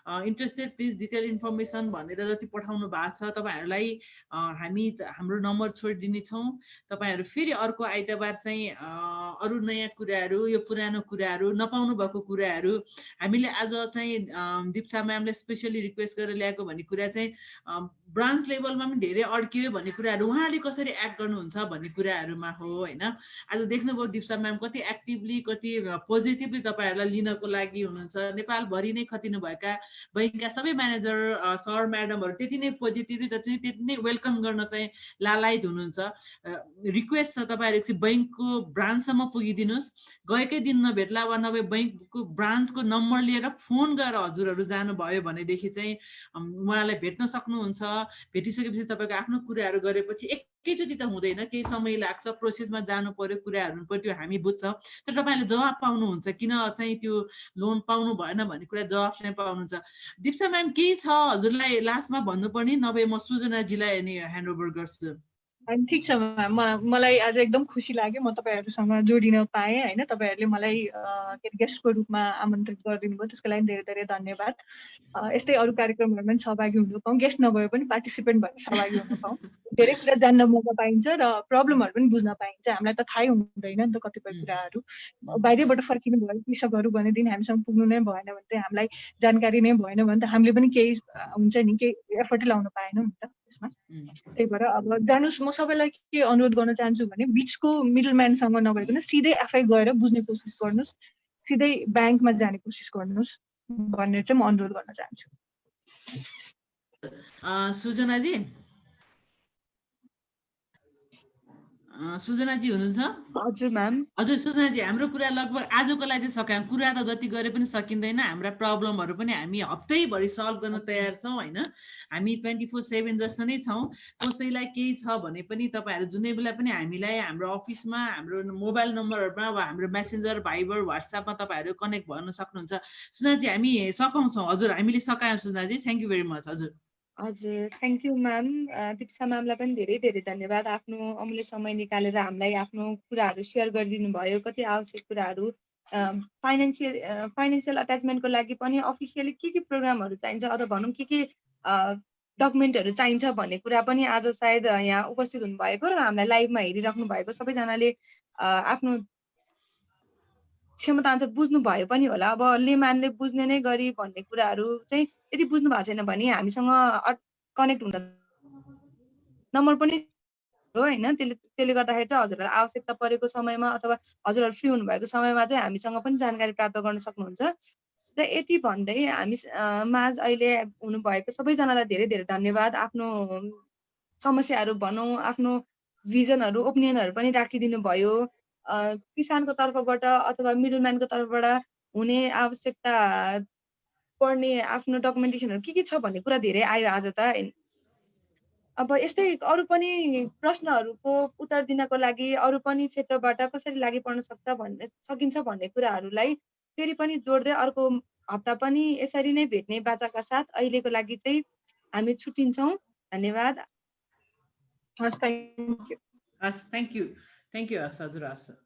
इन्ट्रेस्टेड प्लिज डिटेल इन्फर्मेसन भनेर जति पठाउनु भएको छ तपाईँहरूलाई हामी हाम्रो नम्बर छोडिदिनेछौँ। तपाईँहरू फेरि अर्को आइतबार चाहिँ अरू नयाँ कुराहरू, यो पुरानो कुराहरू, नपाउनु भएको कुराहरू हामीले आज चाहिँ दिप्सा म्यामले स्पेसली रिक्वेस्ट गरेर ल्याएको भन्ने कुरा चाहिँ ब्रान्च लेभलमा पनि धेरै अड्कियो भन्ने कुराहरू उहाँले कसरी एक्ट गर्नुहुन्छ भन्ने कुराहरूमा हो होइन। आज देख्नुभयो दिप्सा म्याम कति एक्टिभली, कति पोजिटिभली तपाईँहरूलाई लिनको लागि हुनुहुन्छ। नेपालभरि नै खटिनुभएका बैङ्कका सबै म्यानेजर सर म्याडमहरू त्यति नै पोजिटिभली, त्यति नै वेलकम गर्न चाहिँ लालायत हुनुहुन्छ। रिक्वेस्ट छ तपाईँहरू चाहिँ बैङ्कको ब्रान्चसम्म पुगिदिनुहोस्, गएकै दिन नभेट्ला वा नभए बैङ्कको ब्रान्चको नम्बर लिएर फोन गरेर हजुरहरू जानुभयो भनेदेखि चाहिँ उहाँलाई भेट्न सक्नुहुन्छ। भेटिसकेपछि तपाईँको आफ्नो कुराहरू गरेपछि एकैचोटि त हुँदैन, केही समय लाग्छ, प्रोसेसमा जानु पर्यो, कुराहरू पर्यो, त्यो हामी बुझ्छौँ। तर तपाईँहरूले जवाब पाउनुहुन्छ, किन चाहिँ त्यो लोन पाउनु भएन भन्ने कुरा जवाब चाहिँ पाउनुहुन्छ। दिप्सा म्याम केही छ हजुरलाई लास्टमा भन्नुपर्ने, नभए म सुजनाजीलाई अनि ह्यान्ड ओभर गर्छु। अनि ठिक छ म्याम, मलाई आज एकदम खुसी लाग्यो म तपाईँहरूसँग जोडिन पाएँ होइन। तपाईँहरूले मलाई के अरे गेस्टको रूपमा आमन्त्रित गरिदिनु भयो, त्यसको लागि धेरै धेरै धन्यवाद। यस्तै अरू कार्यक्रमहरूमा पनि सहभागी हुन पाऊँ, गेस्ट नभए पनि पार्टिसिपेन्ट भएर सहभागी हुन पाऊँ। धेरै कुरा जान्न मौका पाइन्छ र प्रब्लमहरू पनि बुझ्न पाइन्छ। हामीलाई त थाहै हुँदैन नि त कतिपय कुराहरू, बाहिरैबाट फर्किनु भयो कृषकहरू भनेदेखि हामीसँग पुग्नु नै भएन भने चाहिँ हामीलाई जानकारी नै भएन भने त हामीले पनि केही हुन्छ नि, केही एफर्टै लाउन पाएनौँ नि त त्यसमा। त्यही भएर अब जानुहोस्, म सबैलाई के अनुरोध गर्न चाहन्छु भने बिचको मिडलम्यानसँग नभइकन सिधै आफै गएर बुझ्ने कोसिस गर्नुहोस्, सिधै ब्याङ्कमा जाने कोसिस गर्नुहोस् भनेर चाहिँ म अनुरोध गर्न चाहन्छु। सुजनाजी सुजनाजी हुनुहुन्छ? हजुर म्याम। हजुर सुजनाजी, हाम्रो कुरा लगभग आजको लागि चाहिँ सकायौँ। कुरा त जति गरे पनि सकिँदैन। हाम्रा प्रब्लमहरू पनि हामी हप्तैभरि सल्भ गर्न तयार छौँ होइन। हामी 24/7 जस्तो नै छौँ। कसैलाई केही छ भने पनि तपाईँहरू जुनै बेला पनि हामीलाई हाम्रो अफिसमा हाम्रो मोबाइल नम्बरहरूमा वा हाम्रो मेसेन्जर, भाइबर, व्हाट्सएपमा तपाईँहरू कनेक्ट गर्न सक्नुहुन्छ। सुजनाजी हामी सकाउँछौँ। हजुर हामीले सकायौँ सुजनाजी, थ्याङ्क यू भेरी मच। हजुर हजुर थ्याङ्क यू म्याम। दिप्सा म्यामलाई पनि धेरै धेरै धन्यवाद, आफ्नो अमूल्य समय निकालेर हामीलाई आफ्नो कुराहरू सेयर गरिदिनु भयो, कति आवश्यक कुराहरू। फाइनेन्सियल अट्याचमेन्टको लागि पनि अफिसियली के प्रोग्रामहरू चाहिन्छ अथवा भनौँ के डकुमेन्टहरू चाहिन्छ भन्ने कुरा पनि आज सायद यहाँ उपस्थित हुनुभएको र हामीलाई लाइभमा हेरिराख्नु भएको सबैजनाले आफ्नो क्षमता अनुसार बुझ्नु भयो पनि होला। अब लेमानले बुझ्ने नै गरी भन्ने कुराहरू चाहिँ यदि बुझ्नु भएको छैन भने हामीसँग कनेक्ट हुन नम्बर पनि हो होइन। त्यसले गर्दाखेरि चाहिँ हजुरहरूलाई आवश्यकता परेको समयमा अथवा हजुरहरू फ्री हुनुभएको समयमा चाहिँ हामीसँग पनि जानकारी प्राप्त गर्न सक्नुहुन्छ। र यति भन्दै हामी माझ अहिले हुनुभएको सबैजनालाई धेरै धेरै धन्यवाद। आफ्नो समस्याहरू भनौँ, आफ्नो भिजनहरू, ओपिनियनहरू पनि राखिदिनु भयो। किसानको तर्फबाट अथवा मिडलम्यानको तर्फबाट हुने आवश्यकता पर्ने आफ्नो डकुमेन्टेसनहरू के छ भन्ने कुरा धेरै आयो आज त। अब यस्तै अरू पनि प्रश्नहरूको उत्तर दिनको लागि अरू पनि क्षेत्रबाट कसरी लागि पर्न सकिन्छ भन्ने कुराहरूलाई फेरि पनि जोड्दै अर्को हप्ता पनि यसरी नै भेट्ने बाचाका साथ अहिलेको लागि चाहिँ हामी छुट्टिन्छौँ। धन्यवाद। हस्, थ्याङ्क यू। हस्, थ्याङ्क यू। Thank you. हस् हजुर, हस्।